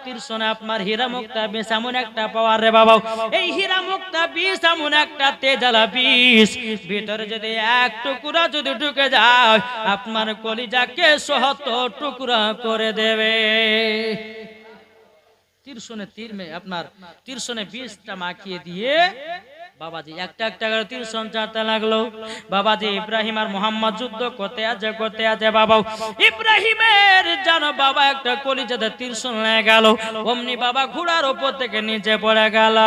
তীরশনে আপনার হীরা মুক্তা বিষ এমন একটা পাওয়ার রে বাবা, এই হীরা মুক্তা বিষ এমন একটা তেজালা বিষ, ভিতরে যদি এক টুকরা যদি ঢুকে যায় আপনার কলিজাকে ৭০ টুকরা করে দেবে। তীরশনে তীর মে আপনার তীরশনে বিষটা মাখিয়ে দিয়ে বাবাজি একটা একটা করে তীরশন চাটতে লাগলো। বাবাজি ইব্রাহিম আর মুহাম্মদ যুদ্ধ করতে আছে বাবা, ইব্রাহিমের জানো বাবা একটা কলিজাতে তীরশন লেগে গেল, অমনি বাবা ঘোড়ার উপর থেকে নিচে পড়ে গেল।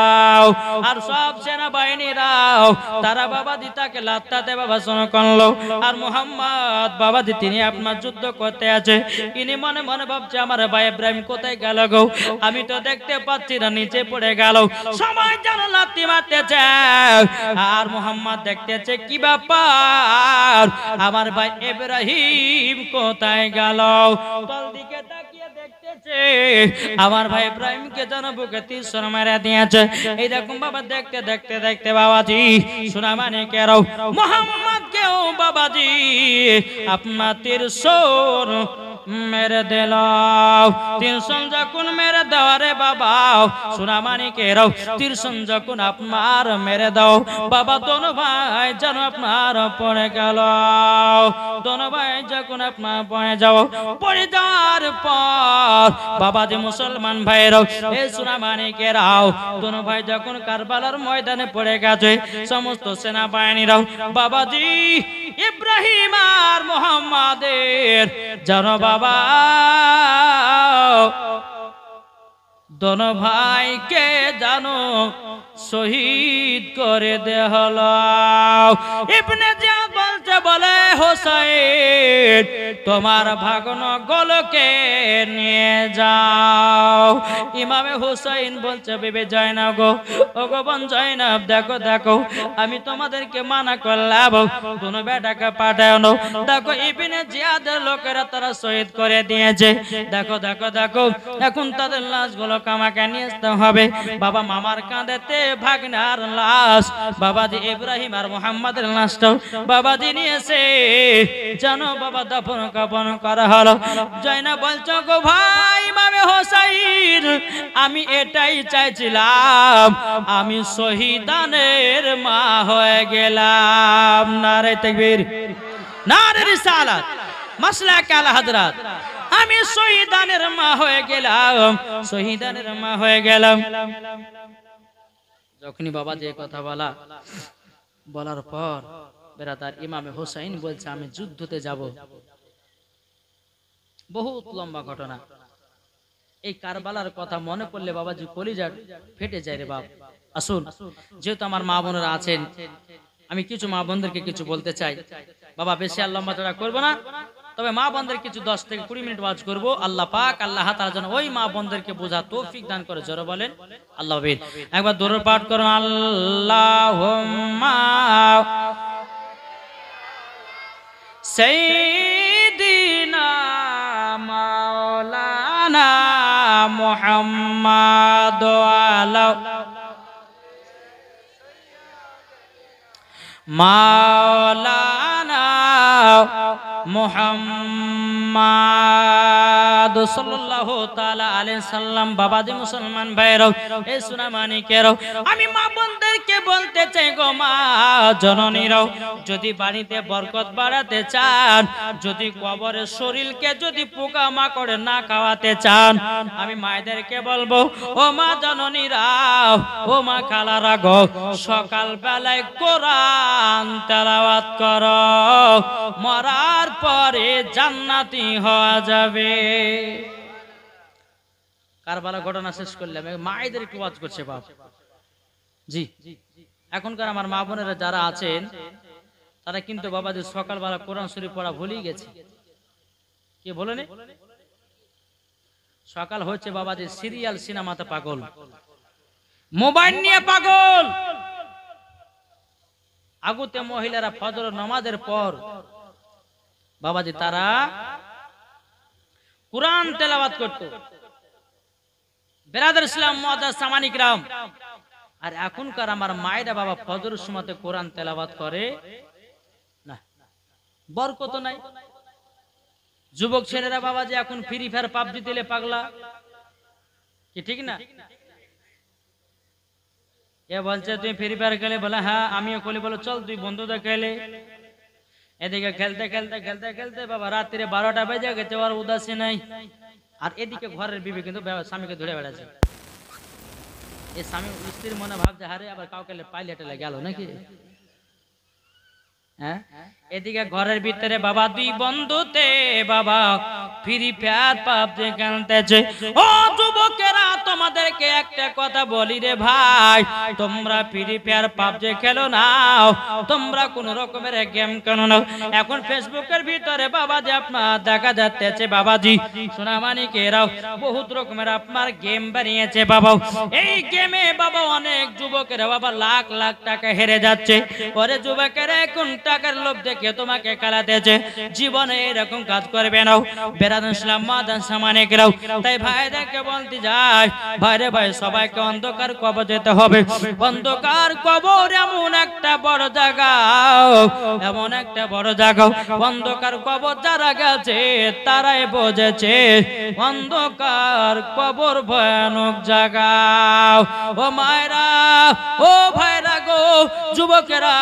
আর সব সেনাবাহিনীরাও তারা বাবাজি তাকে লাত্তাতে বাবা শোনো করলো। আর মুহাম্মদ বাবাজি তিনি আপনার যুদ্ধ করতে আছে, ইনি মনে মনে ভাবছে আমার ভাই ইব্রাহিম কোথায় গেল গো, আমি তো দেখতে পাচ্ছি না, নিচে পড়ে গেল। সবাই যেন লাত্তি মারতেছে, আর মুহাম্মদ দেখতেছে কি ব্যাপার, আমার ভাই ইব্রাহিম কোথায় গেল। তল দিকে তাকিয়ে দেখতেছে আমার ভাই ইব্রাহিমকে যেন বুকে তীর মেরে দিয়েছে। এইরকম বাবা দেখতে দেখতে দেখতে বাবাজি শোনা মানে কেরাও মুহাম্মদকেও বাবাজি আপনার তীর মেরে দিল। তীরশন যখন মেরে দাও রে বাবা সোনা মানিকেরাও, তীরশন যখন আপনার মেরে দাও বাবা, দোনো ভাই যেন আপনার পড়ে গেল। দোনো ভাই যখন আপনার পড়ে যাও, পড়ে যাওয়ার পর বাবা যে মুসলমান ভাইরাও এই সোনা মানিকেরাও দোনো ভাই যখন কারবালার ময়দানে পড়ে গেছে, সমস্ত সেনাবাহিনীরাও বাবাজি ইব্রাহিম আর মুহাম্মাদের যেন বাবা দোনো ভাইকে জানো শহীদ করে দেয়া হলো। ইবনে জিয়াদ বলতে বলে, হোসেন তোমার ভাগনো গোলকে নিয়ে যাও। ইমামে হোসেন বলছে, বিবি জয়নাব গো, ও গো বোন জয়নাব, দেখো দেখো আমি তোমাদেরকে মানা করলাম, দোনো বেটাকে পাঠাও। দেখো ইবনে জিয়াদের লোকেরা তারা শহীদ করে দিয়েছে। দেখো দেখো দেখো এখন তাদের লাশগুলো আমাকে নিয়ে আসতে হবে। বাবা মামার কাঁধেতে ভাগনার লাশ, বাবাজি ইব্রাহিম আর মুহাম্মাদের লাশটাও বাবাজি নিয়েছে জানো বাবা দাফন কাফন করা হলো। জয়নাব বলছো গো ভাই ইমামে হোসেন, আমি এটাই চাইছিলাম, আমি শহীদানের মা হয়ে গেলাম। নারে তাকবীর, নারে রিসালাত, মাসলাক আলা হযরত। আমি শহীদানের মা হয়ে গেলাম, শহীদানের মা হয়ে গেলাম। যখনই বাবা যে কথা বলার পর বেরাদার ইমামে হোসেন বলছে, আমি যুদ্ধতে যাব। বহুত লম্বা ঘটনা। এই কারবালার কথা মনে পড়লে বাবাজি কলিজা ফেটে যায় রে বাপ। আসুন, যেহেতু আমার মা বোনেরা আছেন, আমি কিছু মা বোনদেরকে কিছু বলতে চাই। বাবা বেশি আর লম্বা চড়া করবো না, তবে মা বোনদের কিছু 10 থেকে 20 মিনিট ওয়াজ করব। আল্লাহ পাক আল্লাহ তাআলা যেন ওই মা বোনদেরকে বোঝা তৌফিক দান করে। জোরে বলেন আল্লাহ আমিন। একবার দরুদ পাঠ করুন, আল্লাহুম্মা সাইয়্যিদিনা মাওলানা মুহাম্মাদ আলা মাওলানা মুহাম্মাদ সাল্লাল্লাহু তাআলা আলাইহি সাল্লাম। বাবাজি মুসলমান ভাইরাও, এই সোনামানিকেরাও, আমি মা বোনদেরকে বলতে চাই গো মা জননীরাও, যদি বাড়িতে বরকত বাড়াতে চান, যদি কবরের শরীরকে যদি পোকা মাকড়ে না খাওয়াতে চান, আমি মায়েদেরকে বলবো ও মা জননীরাও, ও মা খালারা গো, সকাল বেলায় কোরআন তেলাওয়াত করো, মরার পরে জান্নাতি হওয়া যাবে। কারবালা ঘটনা শেষ করলাম, মায়েদের একটু ওয়াজ করছে বাপ জি। এখনকার আমার মা বোনেরা যারা আছেন তারা কিন্তু বাবাজি সকালবেলা কোরআন শরীফ পড়া ভুলেই গেছে। কে বলেন? সকাল হচ্ছে বাবাজি সিরিয়াল সিনেমাতে পাগল, মোবাইল নিয়ে পাগল। আগুতে মহিলারা ফজর নামাজের পর বাবাজি তারা কুরআন তেলাওয়াত করত। বেরাদার ইসলাম মুআজ্জাজ সামানিক রাম, আর এখনকার আমার মায়েরা বাবা ফজরের সময়তে কোরআন তেলাওয়াত করে না, বরকত নাই। যুবক ছেলেরা বাবাজি এখন ফ্রি ফায়ার পাবজি দিলে পাগলা, কি ঠিক না? এ বলছে তুই ফ্রি ফায়ার খেলে, বলে হ্যাঁ আমিও খেলি, বলো চল তুই বন্ধুদের খেলে। এদিকে খেলতে খেলতে খেলতে খেলতে বাবা রাত্রে 12টা বেজে গেছে, আর উদাসী নাই। আর এদিকে ঘরের বিবি কিন্তু স্বামীকে ধরে বেড়াচ্ছে। এই স্বামী স্ত্রীর মনে ভাবছে হারে আবার কাউকে পাইলে টেলে গেল নাকি। হ্যাঁ, এদিকে ঘরের ভিতরে বাবা দুই বন্ধুতে বাবা ফ্রি ফায়ার পাবজি খেলতেছে। ও যুবকেরা, তোমাদেরকে একটা কথা বলি রে ভাই, তোমরা ফ্রি ফায়ার পাবজি খেলো না, তোমরা কোন রকমের গেম কেন না। এখন ফেসবুকের ভিতরে বাবাজি আপনার দেখা যাচ্ছে বাবাজি সোনামানিকেরাও বহুত রকমের আপনার গেম বানিয়েছে বাবা। এই গেমে বাবা অনেক যুবকেরা বাবা লাখ লাখ টাকা হেরে যাচ্ছে। পরে যুবকেরা এখন টাকার লোভ দেখে তোমাকে খেলাতেছে, জীবনে এরকম কাজ করবে না। বেরাদার ইসলাম মুআজ্জাজ সামানিকেরাও, তাই ভাইদেরকে বলতে যাই, ভাইরে ভাই সবাইকে অন্ধকার কবর যেতে হবে। অন্ধকার কবর এমন একটা বড় জায়গা, এমন একটা বড় জায়গা, অন্ধকার কবর যারা গেছে তারাই বুঝেছে অন্ধকার কবর ভয়ানক জায়গা। ও মায়েরা, ও ভাইরা গো, যুবকেরা,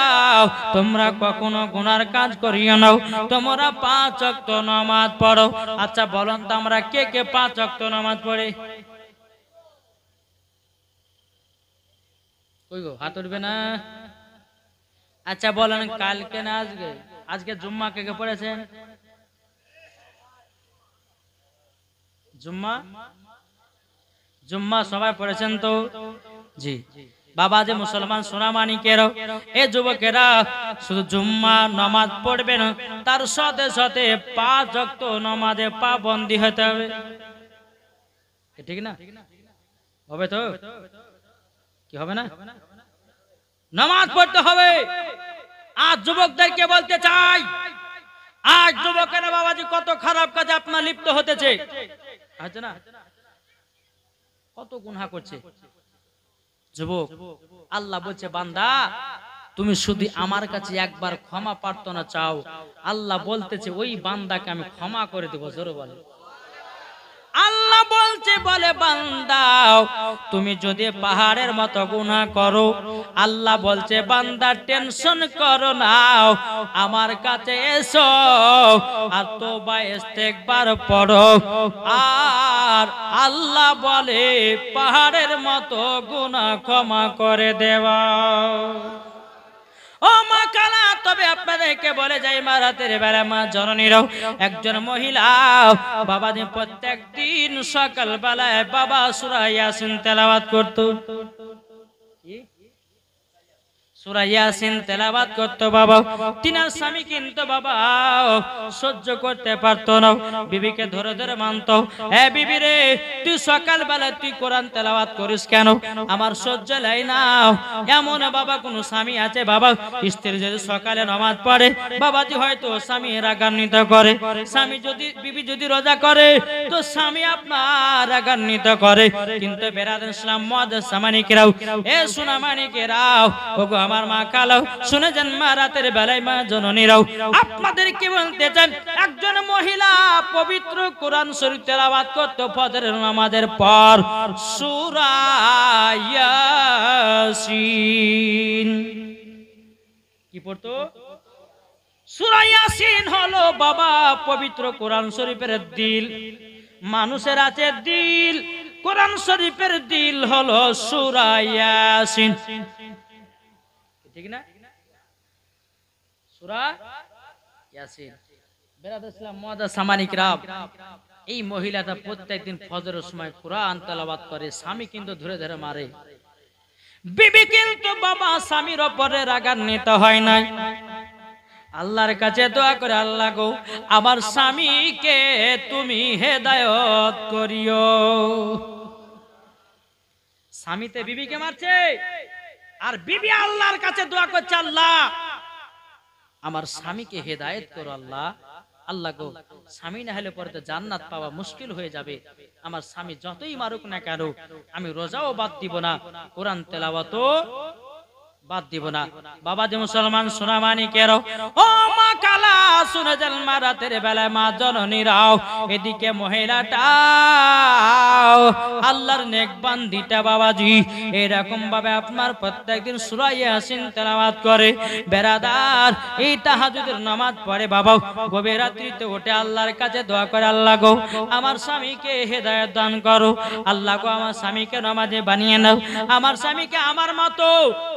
তোমরা কখনো গুনার কাজ করিও না, তোমরা 5 ওয়াক্ত নামাজ পড়ো। আচ্ছা বলেন তো আমরা কে কে 5 ওয়াক্ত নামাজ পড়ি? কই গো হাত উঠবে না? আচ্ছা বলেন কালকে না আজকে? আজকে জুম্মা কে কে পড়েছেন? জুম্মা জুম্মা সবাই পড়েছেন তো? জি বাবা যে মুসলমান সোনামানিকেরাও, এ যুবকেরা শুধু জুম্মা নামাজ পড়বেন, তার সাথে সাথে 5 ওয়াক্ত নামাজে পাবন্দি হতে হবে, ঠিক না? হবে তো? কি হবে না? নামাজ পড়তে হবে। আজ যুবকদেরকে বলতে চাই, আজ যুবকেরা বাবাজি কত খারাপ কাজে আপনার লিপ্ত হতেছে, আছে না? কত গুনাহ করছে যুবক। আল্লাহ বলছে বান্দা তুমি শুধু আমার কাছে একবার ক্ষমা প্রার্থনা চাও, আল্লাহ বলতেছে ওই বান্দাকে আমি ক্ষমা করে দেব। জোরে বলে আল্লাহ বলছে, বলে বান্দা তুমি যদি পাহাড়ের মতো গুনাহ করো, আল্লাহ বলছে বান্দা টেনশন করো না, আমার কাছে এসো আর তওবা ইস্তেগফার পড়ো, আর আল্লাহ বলে পাহাড়ের মতো গুনাহ ক্ষমা করে দেওয়া। ও মা কালা, তবে আপনাদেরকে বলে যাই মা রাতের বেলা মা জননীরাও, একজন মহিলা বাবাজি প্রত্যেক দিন সকাল বেলায় বাবা সূরা ইয়াসিন তেলাওয়াত করত। সূরা ইয়াসিন তেলাওয়াত করত বাবা। তিনার স্বামী কিন্তু বাবা সহ্য করতে পারতো না, বিবিকে ধরে ধরে মানত, এ বিবি রে তুই সকালবেলা তুই কোরআন তেলাওয়াত করিস কেন, আমার সহ্য লাই না। এমন বাবা কোন স্বামী আছে বাবা, স্ত্রী যদি সকালে নামাজ পড়ে বাবাজি হয়তো স্বামী রাগান্বিত করে, স্বামী যদি বিবি যদি রোজা করে তো স্বামী আপনার রাগান্বিত করে। কিন্তু বেরাদার ইসলাম মুআজ্জাজ সামানিকেরাও, এ সোনা মানিকেরাও, ওগো আমার মা কালো শুনে যান, মা রাতের বেলায় মা জননীরাও, আপনাদের কি বলতে চান, একজন মহিলা পবিত্র কোরআন শরীফ তেলাওয়াত করত ফজরের নামাজের পর সূরা ইয়াসিন। কি পড়তো? সূরা ইয়াসিন হলো বাবা পবিত্র কোরআন শরীফের দিল। মানুষের আছে দিল, কোরআন শরীফের দিল হলো সূরা ইয়াসিন, ঠিক না? সূরা ইয়াসিন। বেরাদার ইসলাম মুআজ্জাজ সামানিকরাম, এই মহিলাটা প্রত্যেকদিন ফজরের সময় কোরআন তেলাওয়াত করে, স্বামী কিন্তু ধরে ধরে মারে। বিবি কিন্তু বাবা স্বামীর উপরে রাগান্বিত হয় না, আল্লাহর কাছে দোয়া করে, আল্লাহ গো আমার স্বামীকে তুমি হেদায়েত করিও। স্বামীতে বিবিকে মারছে আর বিবি আল্লাহর কাছে দোয়া করছে, আল্লাহ আমার স্বামীকে হেদায়েত করো আল্লাহ। আল্লাহ গো স্বামী না হলে পরে তো জান্নাত পাওয়া মুশকিল হয়ে যাবে, আমার স্বামী যতই মারুক না কেন আমি রোজাও বাদ দিব না, কোরআন তেলাওয়াতও বাদ দিব না। বাবা যে মুসলমান সোনা মানিকেরও, ও মা কালা শুনে যান, মা রাতের বেলায় মা জননীরাও, এদিকে মহিলাটা আল্লাহর নেক বান্দিটা বাবাজি এরকম ভাবে আপনার প্রত্যেকদিন সূরা ইয়াসিন তেলাওয়াত করে। বেরাদার এই তাহাজ্জুদের নামাজ পড়ে বাবা, গভীর রাত্রিতে উঠে আল্লাহর কাছে দোয়া করে, আল্লাহ গো আমার স্বামীকে হেদায়েত দান করো, আল্লাহ গো আমার স্বামীকে নামাজে বানিয়ে নাও, আমার স্বামীকে আমার মতো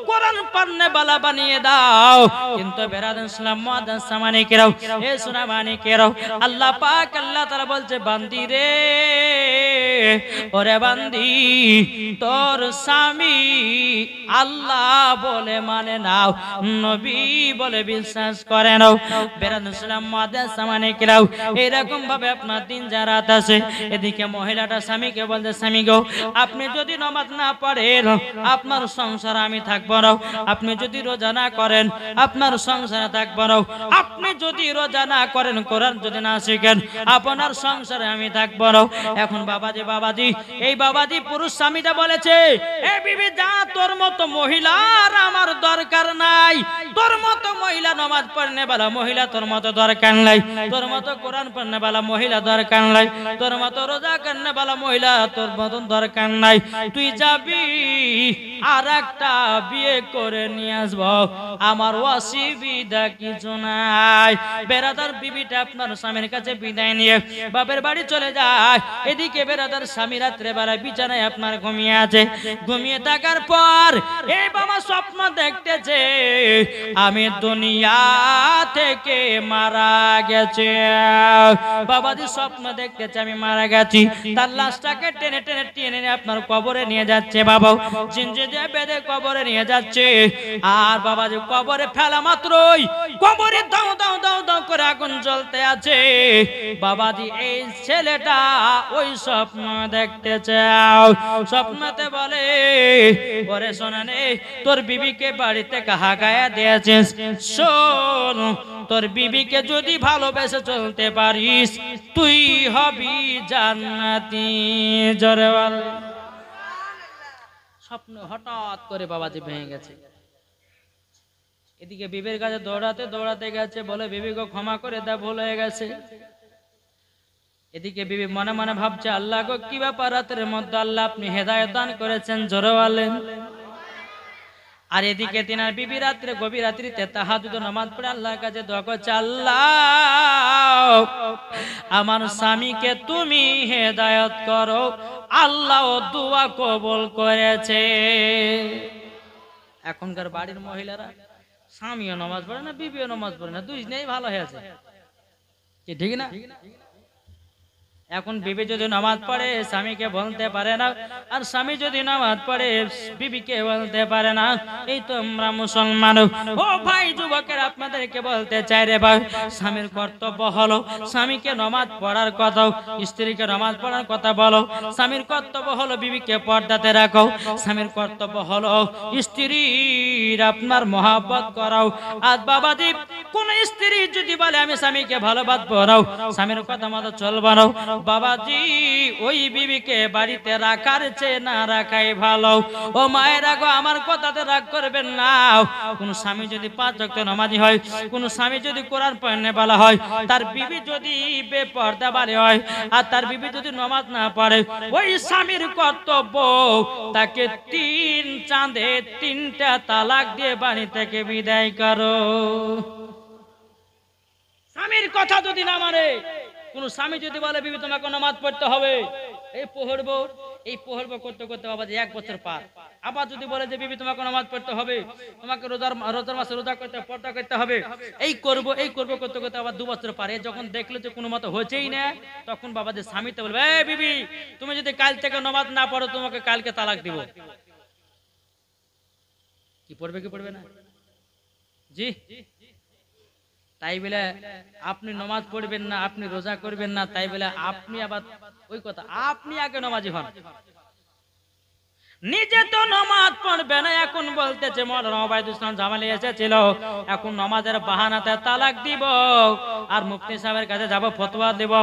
কোরআন পড়নে বালা বানিয়ে দাও। কিন্তু বেরাদার ইসলাম মুআজ্জাজ সামানিকেরাও, এ সোনা মানিকেরাও, আল্লাহ পাক আল্লাহ তাআলা বলছে, বান্দি রে ওরে বান্দি তোর স্বামী আল্লাহ বলে মানে নাও, নবী বলে বিশ্বাস করে নাও। বেরাদার ইসলাম মুআজ্জাজ সামানিকেরাও, এরকম ভাবে আপনার দিন জারাত আছে। এদিকে মহিলাটা স্বামীকে বলছে, স্বামী গো আপনি যদি নামাজ না পড়েন আপনার সংসার আমি থাকবো না, আপনি যদি রোজা না করেন আপনার সংসারে থাকবো না, আপনি যদি রোজা না করেন কোরআন যদি না শিখেন আপনার সংসারে আমি থাকবো না। এখন বাবাজি এই বাবাজি পুরুষ স্বামীটা বলেছে, এ বিবি যা, তোর মতো মহিলার আমার দরকার নাই, তোর মতো মহিলা নামাজ পড়নে वाला মহিলা তোর মতো দরকার নাই, তোর মতো কোরআন পড়নে वाला মহিলা দরকার নাই, তোর মতো রোজা করনে वाला মহিলা তোর মতো দরকার নাই, তুই যাবি আর একটা বিয়ে করে নিয়ে আসবো, আমার অসুবিধা কিছু নাই। বেরাদার বিবিটা আপনার স্বামীর কাছে বিদায় নিয়ে বাপের বাড়ি চলে যায়। এদিকে বেরাদার স্বামী রাত্রে বেলায় বিছানায় আপনার ঘুমিয়ে আছে। ঘুমিয়ে থাকার পর এই বাবা স্বপ্ন দেখতেছে আমি দুনিয়া থেকে মারা গেছে। বাবাজি স্বপ্ন দেখতেছে আমি মারা গেছি, তার লাশটাকে টেনে টেনে টেনে আপনার কবরে নিয়ে যাচ্ছে বাবা, জিঞ্জি দিয়ে বেঁধে কবরে নিয়ে যাচ্ছে। আর বাবাজি কবরে ফেলা মাত্রই কবরে দাও দাও দাও দাও করে আগুন জ্বলতে আছে। বাবাজি এই ছেলেটা ওই স্বপ্ন দেখতে চাও, স্বপ্নতে বলে পরে শোনা নেই তোর বিবিকে বাড়িতে কাহা গায়া দিয়েছিস, শোন তোর বিবিকে যদি ভালোবেসে চলতে পারিস তুই হবি জান্নাতি। জোরে বল। স্বপ্ন হঠাৎ করে বাবাজি ভেঙে গেছে। এদিকে বিবির কাছে দৌড়াতে দৌড়াতে গেছে, বলে বিবি গো ক্ষমা করে দা, ভুল হয়ে গেছে। এদিকে বিবি মনে মনে ভাবছে, আল্লাহ গো কি ব্যাপার, রাতের মধ্যে আল্লাহ আপনি হেদায়েত দান করেছেন, জোরে বলেন। আর এদিকে তিনার বিবি রাত্রে গভীর রাত্রিতে তাহাজ্জুদ নামাজ পড়ে আল্লাহর কাছে দোয়া করছে, আল্লাহ আমার স্বামীকে তুমি হেদায়েত করো। আল্লাহ দোয়া কবুল করেছে। এখনকার বাড়ির মহিলারা স্বামীও নামাজ পড়ে না, বিবিও নামাজ পড়ে না, দুজনেই ভালো হয়েছে, ঠিক না? এখন বিবি যদি নামাজ পড়ে স্বামীকে বলতে পারে না, আর স্বামী যদি নামাজ পড়ে বিবিকে বলতে পারে না। এই তো আমরা মুসলমান। ও ভাই যুবকের আপনাদেরকে বলতে চাই রে ভাই, স্বামীর কর্তব্য হলো স্বামীকে নামাজ পড়ার কথা, স্ত্রীকে নামাজ পড়ার কথা বলো। স্বামীর কর্তব্য হলো বিবিকে পর্দাতে রাখো। স্বামীর কর্তব্য হলো স্ত্রীর আপনার মহব্বত করাও। আর বাবাজি কোন স্ত্রী যদি বলে আমি স্বামীকে ভালোবাসবো না, স্বামীর কথা মতো চলবো না, বাবাজি ওই বিবিকে বাড়িতে রাখার চেয়ে না রাখাই ভালো। ও মায়েরা গো, আমার কথাতে রাগ করবেন না। কোন স্বামী যদি 5 ওয়াক্ত নামাজি হয়, কোন স্বামী যদি কোরআন পড়নে বলা হয়, তার বিবি যদি বেপরদা বাড়ি হয়, আর তার বিবি যদি নামাজ না পড়ে, ওই স্বামীর কর্তব্য তাকে 3 চাঁদে 3টা তালাক দিয়ে বাড়ি থেকে বিদায় করো। স্বামীর কথা যদি না মানে, কোন স্বামী যদি বলে বিবি তোমাকে নামাজ পড়তে হবে, এই পড়বো করতে করতে বাবা 1 বছর পার। আবার যদি বলে যে বিবি তোমাকে নামাজ পড়তে হবে, তোমাকে রোজার মাসে রোজা করতে পর্দা করতে হবে, এই করবো করতে করতে আবার 2 বছর পারে। যখন দেখলো যে কোনো মতো হচ্ছেই না, তখন বাবা যে স্বামীতে বলবে এই বিবি তুমি যদি কাল থেকে নামাজ না পড়ো তোমাকে কালকে তালাক দিব। কি পড়বে না? জি। তাই বলে আপনি নামাজ পড়বেন না, আপনি রোজা করবেন না, তাই বলে আপনি আবার ওই কথা, আপনি আগে নামাজি হন। নিজে তো নামাজ পড়বে না, এখন বলতেছে মাওলানা ওবায়দুল ইসলাম জামালি এসেছিল, এখন নামাজের বাহানাতে তালাক দিব, আর মুফতি সাহেবের কাছে যাব ফতোয়া দেব।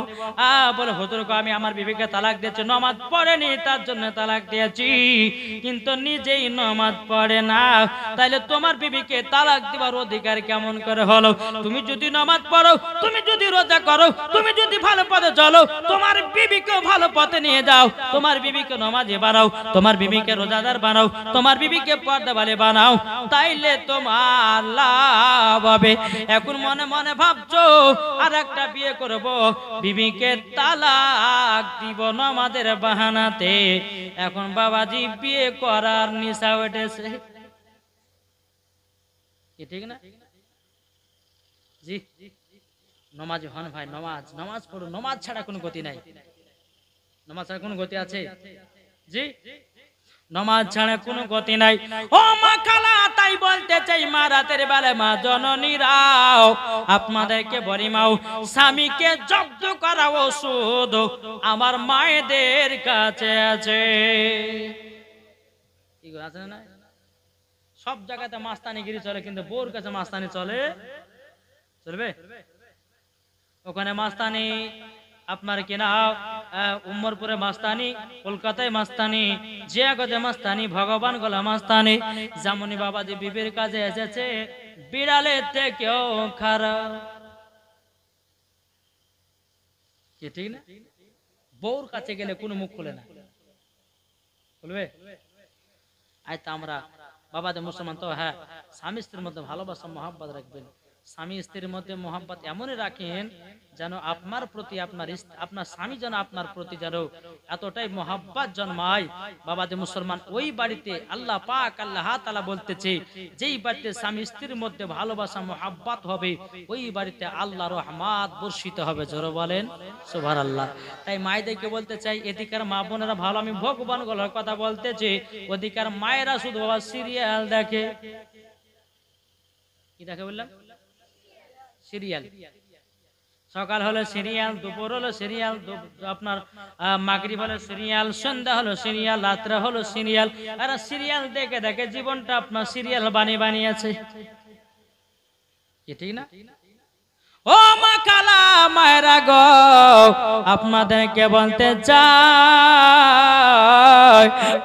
বলে হুজুর গো আমি আমার বিবিকে তালাক দিয়েছি, নামাজ পড়েনি তার জন্য তালাক দিয়েছি, কিন্তু নিজেই নামাজ পড়ে না, তাইলে তোমার বিবিকে তালাক দিবার অধিকার কেমন করে হলো? তুমি যদি নামাজ পড়ো, তুমি যদি রোজা করো, তুমি যদি ভালো পথে চলো, তোমার বিবিকে ভালো পথে নিয়ে যাও, তোমার বিবিকে নামাজি বানাও, তোমার বিবিকে রোজাদার বানাও, তোমার বিবিকে পর্দাওয়ালি বানাও, তাইলে তোমার লাভ হবে। এখন মনে মনে ভাবছো আর একটা বিয়ে করব, বিবিকে তালাক দিব নামাজের বাহানাতে। এখন বাবাজি বিয়ে করার নিশা উঠেছে, কি ঠিক না? জি, নামাজ হন ভাই, নামাজ পড়ো, নামাজ ছাড়া কোনো গতি নাই। নামাজ ছাড়া কোনো গতি আছে? জি, নামাজ ছাড়া কোনো গতি নাই। ও মা খালা, তাই বলতে চাই মা রাতের বেলা মা জননীরাও আপনাদেরকে বলি মাও, স্বামীকে জব্দ করা ওষুধ আমার মায়েদের কাছে আছে। কি আছে না? সব জায়গাতে মাস্তানিগিরি চলে, কিন্তু বউর কাছে মাস্তানি চলবে? ওখানে মাস্তানি আপনার কিনা উম্মরপুরে মাস্তানি, কলকাতায় মাস্তানি, জিয়াগঞ্জে মাস্তানি, ভগবান গোলা মাস্তানি। যেমনি বাবাজি বিবির কাছে এসেছে বিড়ালের থেকেও খারাপ, কি ঠিক না? বউর কাছে গেলে কোনো মুখ খুলে না, খুলবে? আয় তা আমরা বাবাদের মুসলমান তো, হ্যাঁ স্বামী স্ত্রীর মধ্যে ভালোবাসা মহাব্বত রাখবেন। স্বামী স্ত্রীর মধ্যে মহাব্বত এমনই রাখেন যেন আপনার প্রতি আপনার স্বামী যেন আপনার প্রতি যেন এতটাই মহাব্বত জন্মায়। বাবাদের মুসলমান ওই বাড়িতে আল্লাহ পাক আল্লাহ তাআলা বলতেছে, যেই বাড়িতে স্বামী স্ত্রীর মধ্যে ভালোবাসা মহাব্বত হবে, ওই বাড়িতে আল্লাহর রহমত বর্ষিত হবে। জোরে বলেন সুবহানাল্লাহ। তাই মায়েদেরকে বলতে চাই, এদিকার মা বোনেরা ভালো, আমি ভগবান গলার কথা বলতেছি, ওদিকার মায়েরা শুধু বাবা সিরিয়াল দেখে। কি দেখে বললাম? সিরিয়াল। সকাল হলো সিরিয়াল, দুপুর হলো সিরিয়াল, আপনার মাগরিব হলো সিরিয়াল, সন্ধ্যা হলো সিরিয়াল, রাত্রে হলো সিরিয়াল। আর সিরিয়াল দেখে দেখে জীবনটা আপনার সিরিয়াল বানিয়েছে, কি ঠিক না? ও মা খালা মায়েরা গো, আপনাদেরকে বলতে চাই,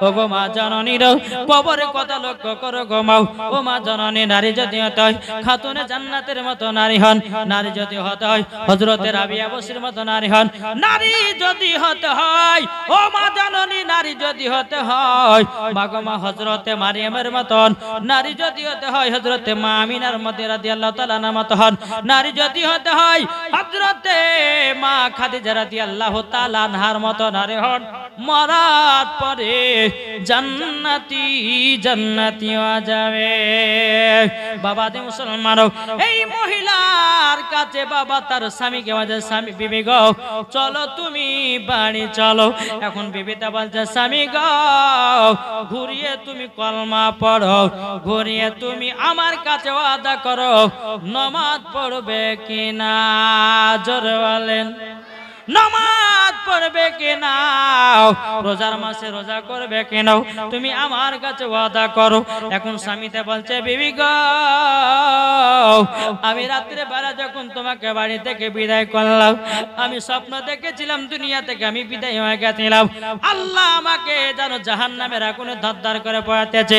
ও গো মা জননীর কবরের কথা লক্ষ্য করো গো মাও। ও মা জননী, নারী যদি হতে হয় খাতুনে জান্নাতের মতো নারী হন, নারী যদি হতে হয় হযরতে রাবিয়া বসির মতো নারী হন, নারী যদি হতে হয় ও মা জননী, নারী যদি হতে হয় মা গো মা হযরতে মারিয়ামের মতন, নারী যদি হতে হয় হযরতে মা আমিনার মধ্যে রাদিয়াল্লাহু তাআলা আনহার মতো হন, নারী যদি হতে হয় হযরতে মা খাদিজা রাদিয়াল্লাহু তাআলা আনহার মতো নারী হন, মরার পরে জান্নাতি জান্নাতি হয়ে যাবে। বাবা দে মুসলমান, এই মহিলার কাছে বাবা তার স্বামীকে বলছে, স্বামী বিবি গো চলো তুমি বাড়ি চলো। এখন বিবিটা বলছে, স্বামী গো ঘুরিয়ে তুমি কলমা পড়ো, ঘুরিয়ে তুমি আমার কাছে ওয়াদা করো নামাজ পড়বে কিনা। জোরে বলেন নামাজ পড়বে কিনা, রোজার মাসে রোজা করবে কিনা, তুমি আমার কাছে ওয়াদা করো। এখন স্বামীতে বলছে, বিবি গো আমি রাত্রে বেলা যখন তোমাকে বাড়ি থেকে বিদায় করলাম, আমি স্বপ্ন দেখেছিলাম দুনিয়া থেকে আমি বিদায় হয়ে গেছিলাম, আল্লাহ আমাকে যেন জাহান্নামের আগুনে ধার করে পড়াতেছে,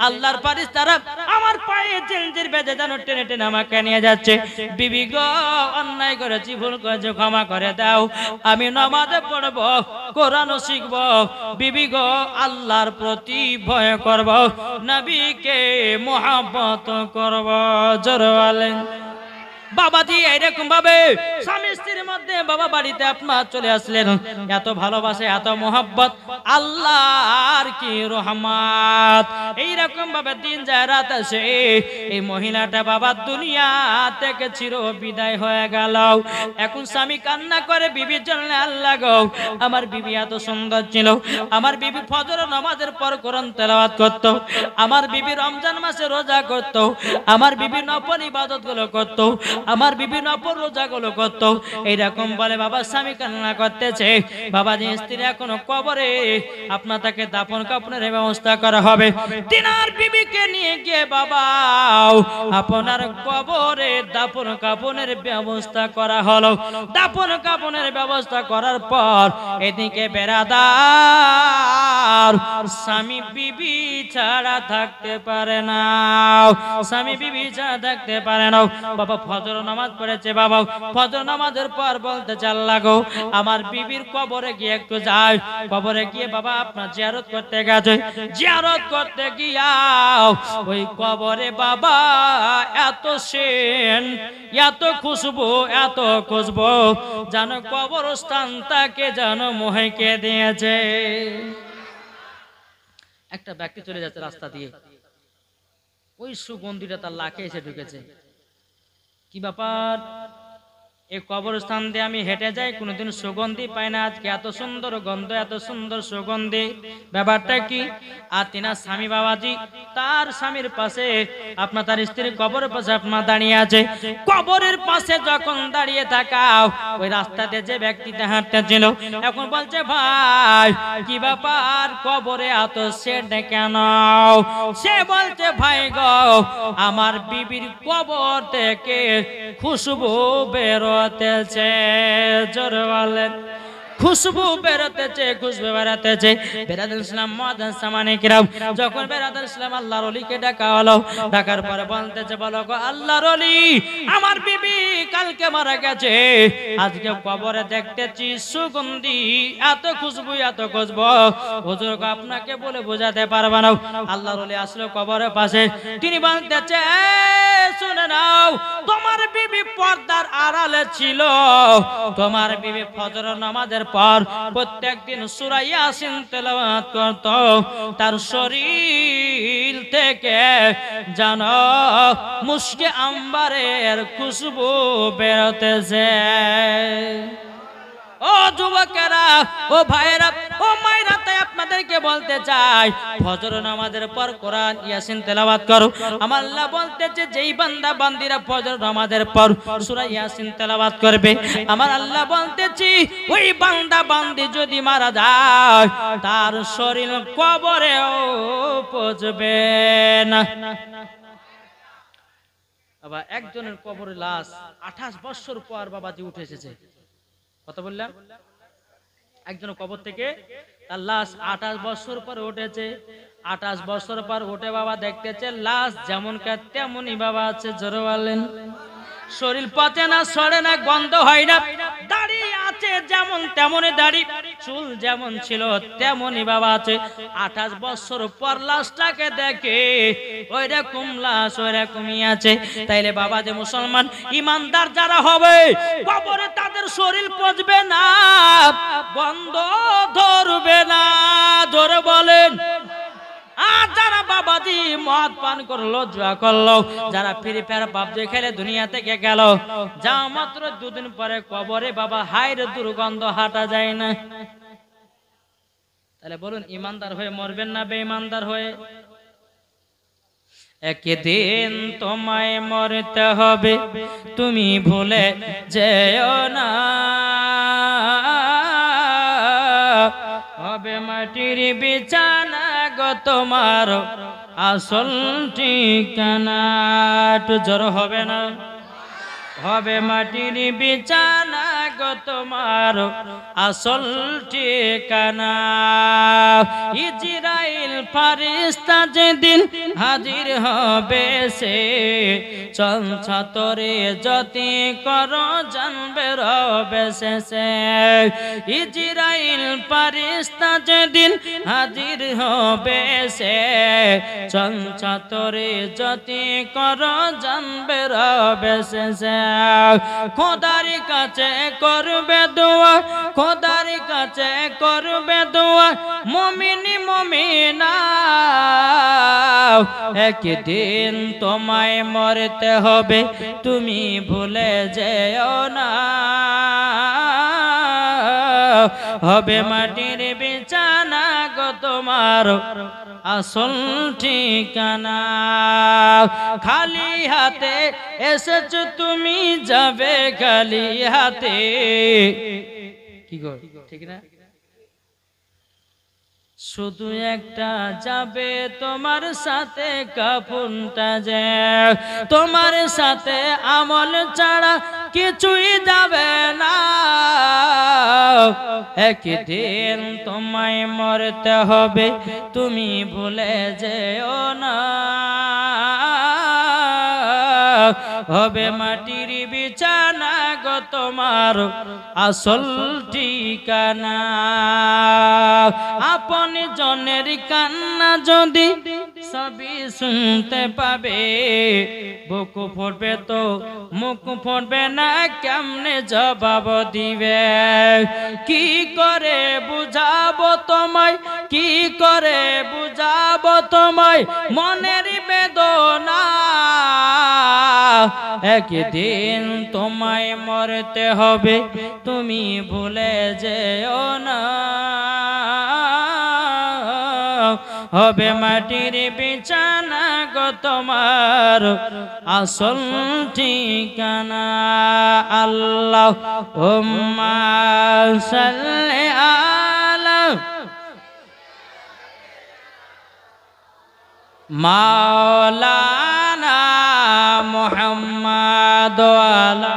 আল্লাহর ফেরেশতারা আমার পায়ে জিঞ্জির বেঁধে যেন টেনে টেনে আমাকে নিয়ে যাচ্ছে। বিবি গো অন্যায় করেছি, ভুল করেছি, ক্ষমা করে দাও, আমি নামাজে পড়ব, কোরআন শিখব, বিবি গো আল্লাহর প্রতি ভয় করব, নবীকে মুহাব্বত করব। জোরে বলেন বাবাজি এইরকম ভাবে স্বামী স্ত্রীর মধ্যে বাবা বাড়িতে আপনার চলে আসলেন, এত ভালোবাসে এত মোহাব্বত, আল্লাহর কি রহমত। এইরকম ভাবে দিন যায় রাত আসে, এই মহিলাটা বাবা দুনিয়া থেকে চির বিদায় হয়ে গেল। এখন স্বামী কান্না করে বিবির জন্য, আল্লাহ গো আমার বিবি এত সুন্দর ছিল, আমার বিবি ফজর নামাজের পর কোরআন তেলাওয়াত করত, আমার বিবি রমজান মাসে রোজা করত, আমার বিবি নফল ইবাদত গুলো করত, আমার বিবি নফল রোজা গুলো করত। এইরকম বলে বাবা স্বামী কান্না করতেছে। বাবা যে স্ত্রী এখনো কবরে, আপনার তাকে দাফন কাফনের ব্যবস্থা করা হবে। তিনার বিবিকে নিয়ে গিয়ে বাবা আপনার কবরে দাফন কাফনের ব্যবস্থা করা হলো। দাফন কাফনের ব্যবস্থা করার পর এদিকে বেরাদার স্বামী বিবি ছাড়া থাকতে পারে না, স্বামী বিবি ছাড়া থাকতে পারে না। বাবা ফজর নামাজ পড়েছে, বাবা ফজর নামাজের পর বলতে চাল লাগো আমার বিবির কবরে গিয়ে একটু যাই। কবরে গিয়ে বাবা আপনার জিয়ারত করতে গেছে, জিয়ারত করতে গিয়া ওই কবরে বাবা এত সেন এত খুশবু এত খুশবু যেন কবরস্থান তাকে যেন মোহেকে দিয়েছে। একটা ব্যক্তি চলে যাচ্ছে রাস্তা দিয়ে, ওই সুগন্ধিটা তার লাকে এসে ঢুকেছে। কি ব্যাপার, এই কবরস্থান দিয়ে আমি হেঁটে যাই, কোনোদিন সুগন্ধি পাই না, আজকে এত সুন্দর গন্ধ এত সুন্দর সুগন্ধি, ব্যাপারটা কি? আর তিনার স্বামী বাবাজি তার স্বামীর পাশে আপনার তার স্ত্রীর কবরের পাশে আপনার দাঁড়িয়ে আছে। কবরের পাশে যখন দাঁড়িয়ে থাকা ওই রাস্তাতে যে ব্যক্তিটা হাঁটতেছিল, এখন বলছে ভাই কি ব্যাপার, কবরে এত সেট কেন? সে বলছে ভাই গো আমার বিবির কবর থেকে খুশবু বেরো জোরে বলেন খুশবু বেরোতেছে, খুশবু বেরোতেছে। বেরাদার ইসলাম মুআজ্জিন সামানিকরাম, যখন বেরাদার ইসলাম আল্লাহর ওলিকে ডাকা হলো, ডাকার পরে বলতেছে বলো গো আল্লাহর ওলি আমার বিবি কালকে মারা গেছে, আজকে কবরে দেখতেছি সুগন্ধি এত খুশবু এত খুশবু, হুজুর আপনাকে বলে বোঝাতে পারবো না। আল্লাহর ওলি আসলো কবরের পাশে, তিনি বলতেছে শুনে নাও তোমার বিবি পর্দার আড়ালে ছিল, তোমার বিবি ফজর নামাজের পর প্রত্যেকদিন সূরা ইয়াসিন তেলাওয়াত করত, তার শরীর থেকে জানো মুশকে আম্বারের খুশবু বেরোতেছে। ও যুবকেরা ও ভাইরা ও মায়েরা, তাই আপনাদেরকে বলতে চাই ফজর নামাজের পর কোরআন ইয়াসিন তেলাওয়াত করো। আমার আল্লাহ বলতেছে যেই বান্দা বান্দিরা ফজর নামাজের পর সূরা ইয়াসিন তেলাওয়াত করবে, আমার আল্লাহ বলতেছি ওই বান্দা বান্দি যদি মারা যায় তার শরীর কবরেও পচবে না। বাবা একজনের কবরে লাশ 28 বছর পর বাবাজি উঠে এসেছে। কথা বললাম, একজন কবর থেকে তার লাশ 28 বছর পর উঠেছে। 28 বছর পর উঠে বাবা দেখতেছে লাশ যেমন তেমনই বাবা আছে। জোরে বলেন শরীর পচে না, সড়ে না, গন্ধ হয় না, দাঁড়িয়ে আছে আছে যেমন তেমনই দাড়ি, চুল যেমন ছিল তেমনই বাবা আছে। 28 বছর পর লাশটাকে দেখে ওই রকম লাশ ওই রকমই আছে। তাইলে বাবা যে মুসলমান ইমানদার যারা হবে কবরে তাদের শরীর পচবে না, বন্ধ ধরবে না। জোরে বলেন। আর যারা বাবাজি মদ পান করলো, জুয়া করলো, যারা ফ্রি ফায়ার পাবজি খেলে দুনিয়া থেকে গেল, যা মাত্র দুদিন পরে কবরে বাবা হাইরে দুর্গন্ধ হাঁটা যায় না। তাহলে বলুন ইমানদার হয়ে মরবেন না বেঈমানদার হয়ে? একদিন তোমায় মরতে হবে, তুমি ভুলে যেও না। হবে মাটির বিছানা গো তোমার আসল ঠিকানা। একটু জোর হবে না? হবে মাটির বিছানা গো তোমার আসল ঠিকানা। ইজরাইল ফারিস্তা যেদিন হাজির হবে সে, চঞ্চতরে যতি করো জানবে রবে শেষে। ইজরাইল ফারিস্তা যেদিন হাজির হবে সে, চঞ্চতরে যতি করো জানবে রবে শেষে। খোদার কাছে করবে দোয়া, খোদার কাছে করবে দোয়া মুমিনি মুমিনা। একদিন তোমায় মরতে হবে, তুমি ভুলে যেও না। হবে মাটির বিছানা গো তোমার আসল ঠিকানা। খালি হাতে এসেছো তুমি, যাবে খালি হাতে। কি গো ঠিক না? শুধু একটা যাবে তোমার সাথে কাফনটা, যে তোমার সাথে আমল ছাড়া কিছুই যাবে না। একদিন তোমায় মরতে হবে, তুমি ভুলে যেও না। হবে মাটির বিছানা গো তোমার আসল ঠিকানা। আপন জনের কান্না যদি সবই শুনতে পাবে, বুক ফুটবে তো মুখ ফুটবে না, কেমনে জবাব দিবে? কি করে বুঝাবো তোমায়, কি করে বুঝাবো তোমায় মনের বেদনা? একদিন তোমায় মরতে হবে, তুমি ভুলে যেও না। হবে মাটির বিছানা গো তোমার আসল ঠিকানা। আল্লাহুম্মা সাল্লি আলা মাওলানা মুহাম্মাদ ওয়ালা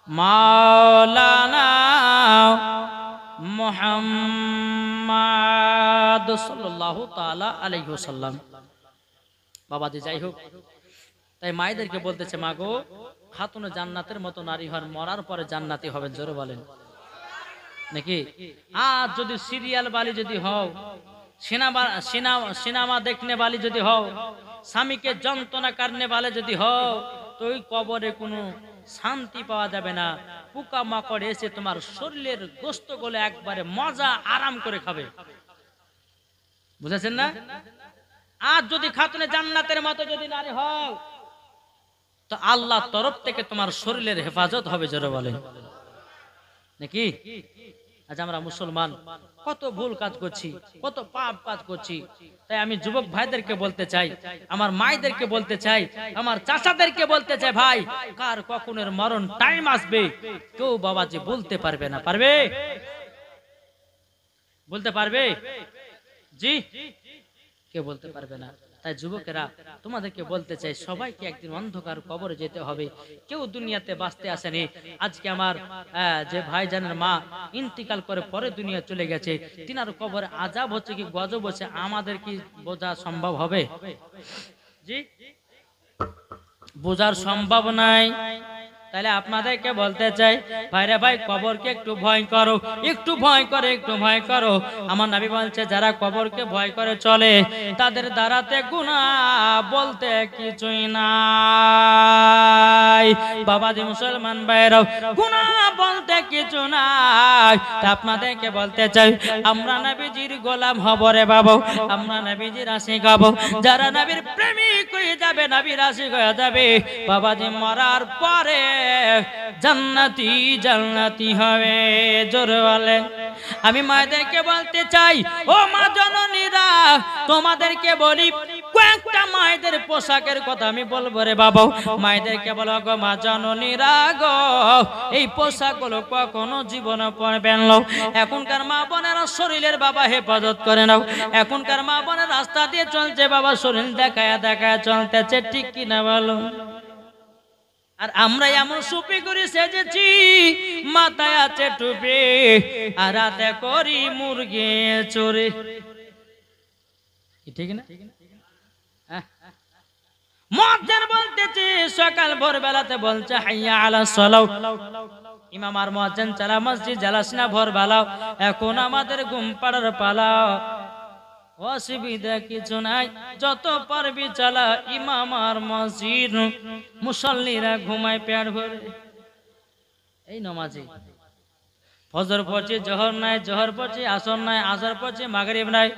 মাওলানা মুহাম্মাদ সাল্লাল্লাহু তাআলা আলাইহি ওয়াসাল্লাম। বাবাজি যাই হোক, তাই মায়েদেরকে বলতেছে, মা গো, খাতুনে জান্নাতের মতো নারী হন, মরার পরে জান্নাতি হবেন। জোরে বলেন নাকি? আর যদি সিরিয়াল বালি যদি হও, সিনেমা দেখনে বালি যদি হও, স্বামীকে যন্ত্রণা কারণে বালে যদি হও, তো ওই কবরে কোনো শান্তি পাওয়া যাবে না। পোকা মাকড় এসে তোমার শরীরের গোস্ত গুলো একবারে মজা আরাম করে খাবে। বুঝেছেন না? আর যদি খাতুনে জান্নাতের মতো যদি নারী হও, তো আল্লাহর তরফ থেকে তোমার শরীরের হেফাজত হবে। জোরে বলেন নাকি? আজ আমরা মুসলমান কত ভুল কাজ করছি, কত পাপ কাজ করছি। তাই আমি যুবক ভাইদেরকে বলতে চাই, আমার মায়েদেরকে বলতে চাই, আমার চাচাদেরকে বলতে চাই, ভাই, কার কখনের মরণ টাইম আসবে কেউ বাবাজি বলতে পারবে না। পারবে? বলতে পারবে? জি, কেউ বলতে পারবে না। তাই যুবকেরা তোমাদেরকে বলতে চাই, সবাইকে একদিন অন্ধকার কবরে যেতে হবে। কেউ দুনিয়াতে বাঁচতে আসেনি। আজকে আমার যে ভাইজানের মা ইন্তিকাল করে পরে দুনিয়া চলে গেছে, তিনার কবরে আযাব হচ্ছে কি গজব হচ্ছে, আমাদের কি বোঝা সম্ভব হবে? জি, বোঝার সম্ভব নাই। তাহলে আপনাদেরকে বলতে চাই ভাইরা ভাই, কবরকে একটু ভয় করো, একটু ভয় করে, একটু ভয় করো। আমার নবী বলছে যারা কবরকে ভয় করে চলে তাদের দ্বারাতে গুনাহ বলতে কিছুই নাই। বাবাজি মুসলমান ভাইরা, গুনাহ বলতে কিছু নাই। তা আপনাদেরকে বলতে চাই আমরা নবীজির গোলাম হব রে বাবা, আমরা নবীজির আশিক হব। যারা নবীর প্রেমিক হয়ে যাবে, নবীর আশিক হয়ে যাবে, বাবাজি মরার পরে জান্নাতি জান্নাতি হবে। জোরে বলে। আমি মায়েদেরকে বলতে চাই, ও মা জননীরা, তোমাদেরকে বলি কয়েকটা মায়েদের পোশাকের কথা আমি বলবো রে বাবা। মায়েদেরকে বলো গো মা জননীরা গো, এই পোশাকগুলো কখনো জীবনে পরবেন না। এখনকার মা বোনেরা শরীরের বাবা হেফাজত করে নাও। এখনকার মা বোনের রাস্তা দিয়ে চলছে বাবা, শরীর দেখায় দেখায় চলতেছে, ঠিক কিনা বলো? আর আমরা এমন সুপি করে সেজেছি, মাথায় আছে টুপি আর রাতে করি মুরগি চুরি, ঠিক না? মুয়াজ্জিন বলতেছে সকাল ভোরবেলাতে বলছে হাইয়া আলাস সালাহ। ইমাম আর মুয়াজ্জিন চালা মসজিদ জালাস না ভোরবেলা, এখন আমাদের ঘুম পাড়ার পালা। অসুবিধা কিছু নাই, যত পারবি চালা। ইমাম আর মসজিদ, মুসল্লিরা ঘুমায় পেট ভরে। এই নামাজি ফজর পড়ছি, জোহর নাই, জোহর পড়ছি, আসর নাই, আসর পড়ছি, মাগরিব নাই,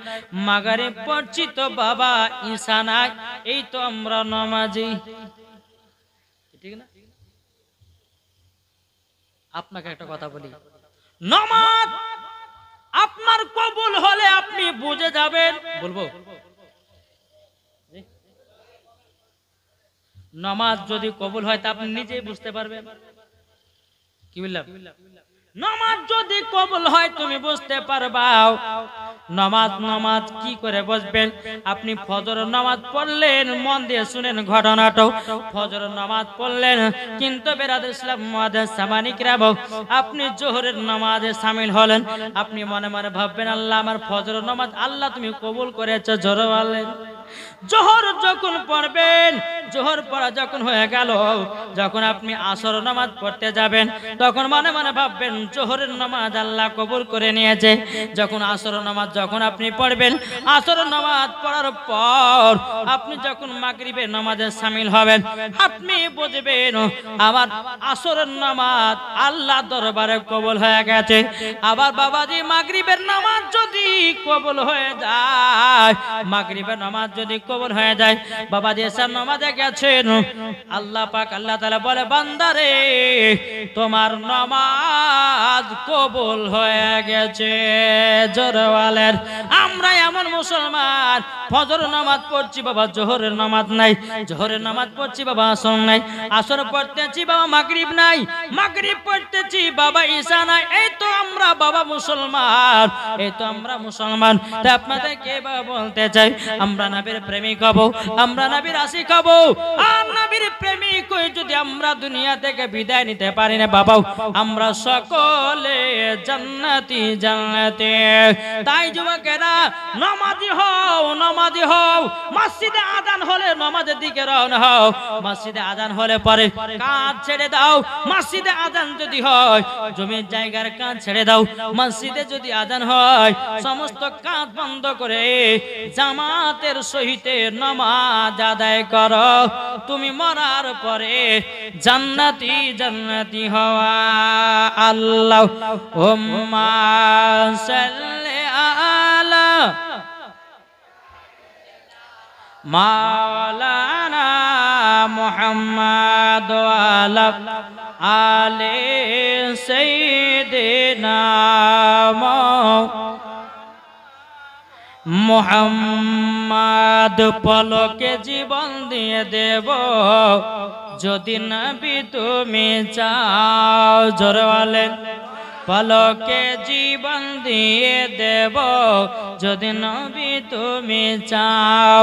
মাগরিব পড়ছি তো বাবা ঈশা নাই। এই তো আমরা নামাজি, ঠিক না? আপনাকে একটা কথা বলি, নামাজ আপনার কবুল হলে আপনি বুঝে যাবেন। বলবো, নামাজ যদি কবুল হয় তা আপনি নিজেই বুঝতে পারবেন। কি বললাম? নামাজ যদি কবুল হয় তুমি বুঝতে পারবা। নামাজ নামাজ কি করে বুঝবেন? আপনি ফজর নামাজ পড়লেন, মন দিয়ে শুনেন ঘটনাটা। ফজর নামাজ পড়লেন, কিন্তু বেরাদুল ইসলাম মুআদ্দিস সামানিকরা, আপনি জোহরের নামাজে শামিল হলেন। আপনি মনে মনে ভাববেন আল্লাহ আমার ফজর নামাজ আল্লাহ তুমি কবুল করেছো। জোরে বলেন। জোহর যখন পড়বেন, জোহর পড়া যখন হয়ে গেল, যখন আপনি আসর নামাজ পড়তে যাবেন, তখন মনে মনে ভাববেন জোহরের নামাজ আল্লাহ কবুল করে নিয়েছে। যখন আসর নামাজ যখন আপনি পড়বেন, আসর নামাজ পড়ার পর আপনি যখন মাগরিবের নামাজে শামিল হবেন, আপনি বুঝবেন আমার আসরের নামাজ আল্লাহ দরবারে কবুল হয়ে গেছে। আবার বাবাজি মাগরিবের নামাজ যদি কবুল হয়ে যায়, মাগরিবের নামাজ যদি কবুল হয়ে যায়, বাবাজি এসার নামাজে গেছেন, আল্লাহ পাক আল্লাহ তাআলা বলে বান্দারে তোমার নামাজ কবুল হয়ে গেছে। জোরে বলেন। আমরা এমন মুসলমান, ফজর নামাজ পড়ছি বাবা, জোহরের নামাজ নাই, জোহরের নামাজ পড়ছি বাবা, আসর নাই, আসর পড়তেছি বাবা, মাগরিব নাই, মাগরিব পড়তেছি বাবা, ঈশা নাই। এই তো আমরা বাবা মুসলমান, এই তো আমরা মুসলমান। তাই আপনাদেরকে বাবা বলতে চাই আমরা নবীর প্রেমিক হব, আমরা নবীর আশিক হব। আর নবীর প্রেমিক হয়ে যদি আমরা দুনিয়া থেকে বিদায় নিতে পারি না বাবা, আমরা সকলে জান্নাতি জান্নাতি। তাই যুবকেরা নামাজি হও, নামাজি হও। মসজিদে আযান হলে নামাজের দিকে রওনা হও। মসজিদে আযান হলে পরে কাজ ছেড়ে দাও। মসজিদে আযান যদি হয় জমির জায়গার কাজ ছেড়ে দাও। মসজিদে যদি আযান হয় সমস্ত কাজ বন্ধ করে জামাতের সহিত নামাজ আদায় করো। তুমি মরার পরে জান্নাতি জান্নাতি হওয়া। আল্লাহুম্মা সাল্লি আলা মাওলানা মুহাম্মদ ওয়া আলা আলি সাইয়্যিদিনা মুহাম্মদ। পলকে জীবন দিয়ে দেব যদি নবী তুমি চাও। জোরে বলেন। পলকে জীবন দিয়ে দেব যদি নবী তুমি চাও।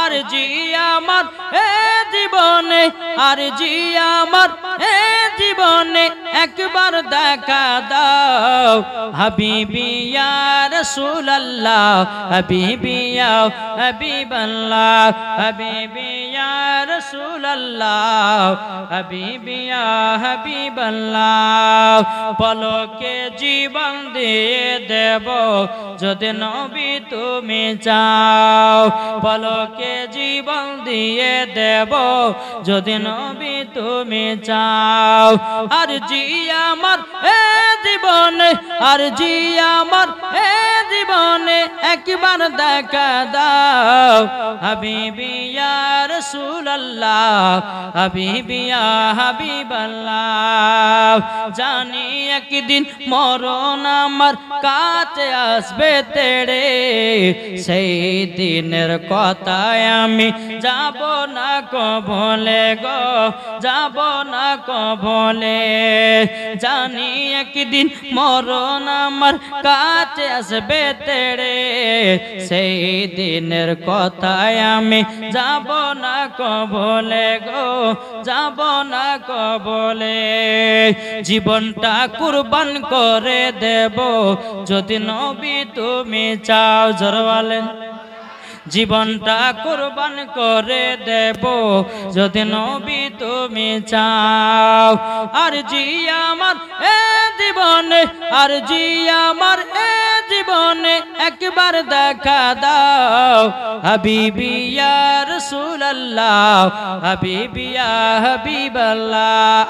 আর জি আমার এ জীবনে, আর জি আমার এ জীবনে একবার দেখা দাও। হাবিবি ইয়া রাসূলুল্লাহ, হাবিবি ইয়া হাবিবাল্লাহ, হাবিবি ইয়া রাসূলুল্লাহ হাবিবি ইয়া হাবিবাল্লাহ পলকে জীবন দিয়ে দেব যদি নবী তুমি চাও পলকে জীবন দিয়ে দেব যদি নবী তুমি চাও আর জি আমার এ জীবনে আর জি আমার এ জীবনে একবার দেখা দাও হাবিবি ইয়া রাসূলুল্লাহ হাবিবি ইয়া হাবিবাল্লাহ জানি একদিন মরণ আমার কাছে আসবে তেড়ে সেই দিনের কথায় আমি যাব না কবলে গো যাব না কবলে জানি একদিন মরণ আমার কাছে আসবে তেড়ে সেই দিনের কথায় আমি যাব না কবলে গো যাব না কবলে জীবনটা কুরবান করে দেব যদি নবী তুমি চাও জোরে বলেন জীবনটা কুরবান করে দেব যদি নবী তুমি চাও আর জি আমার এ জীবনে আর জি আমার এ জীবনে একবার দেখা দাও হাবিবি ইয়া রাসূলুল্লাহ হাবিবি ইয়া হাবিবাল্লাহ।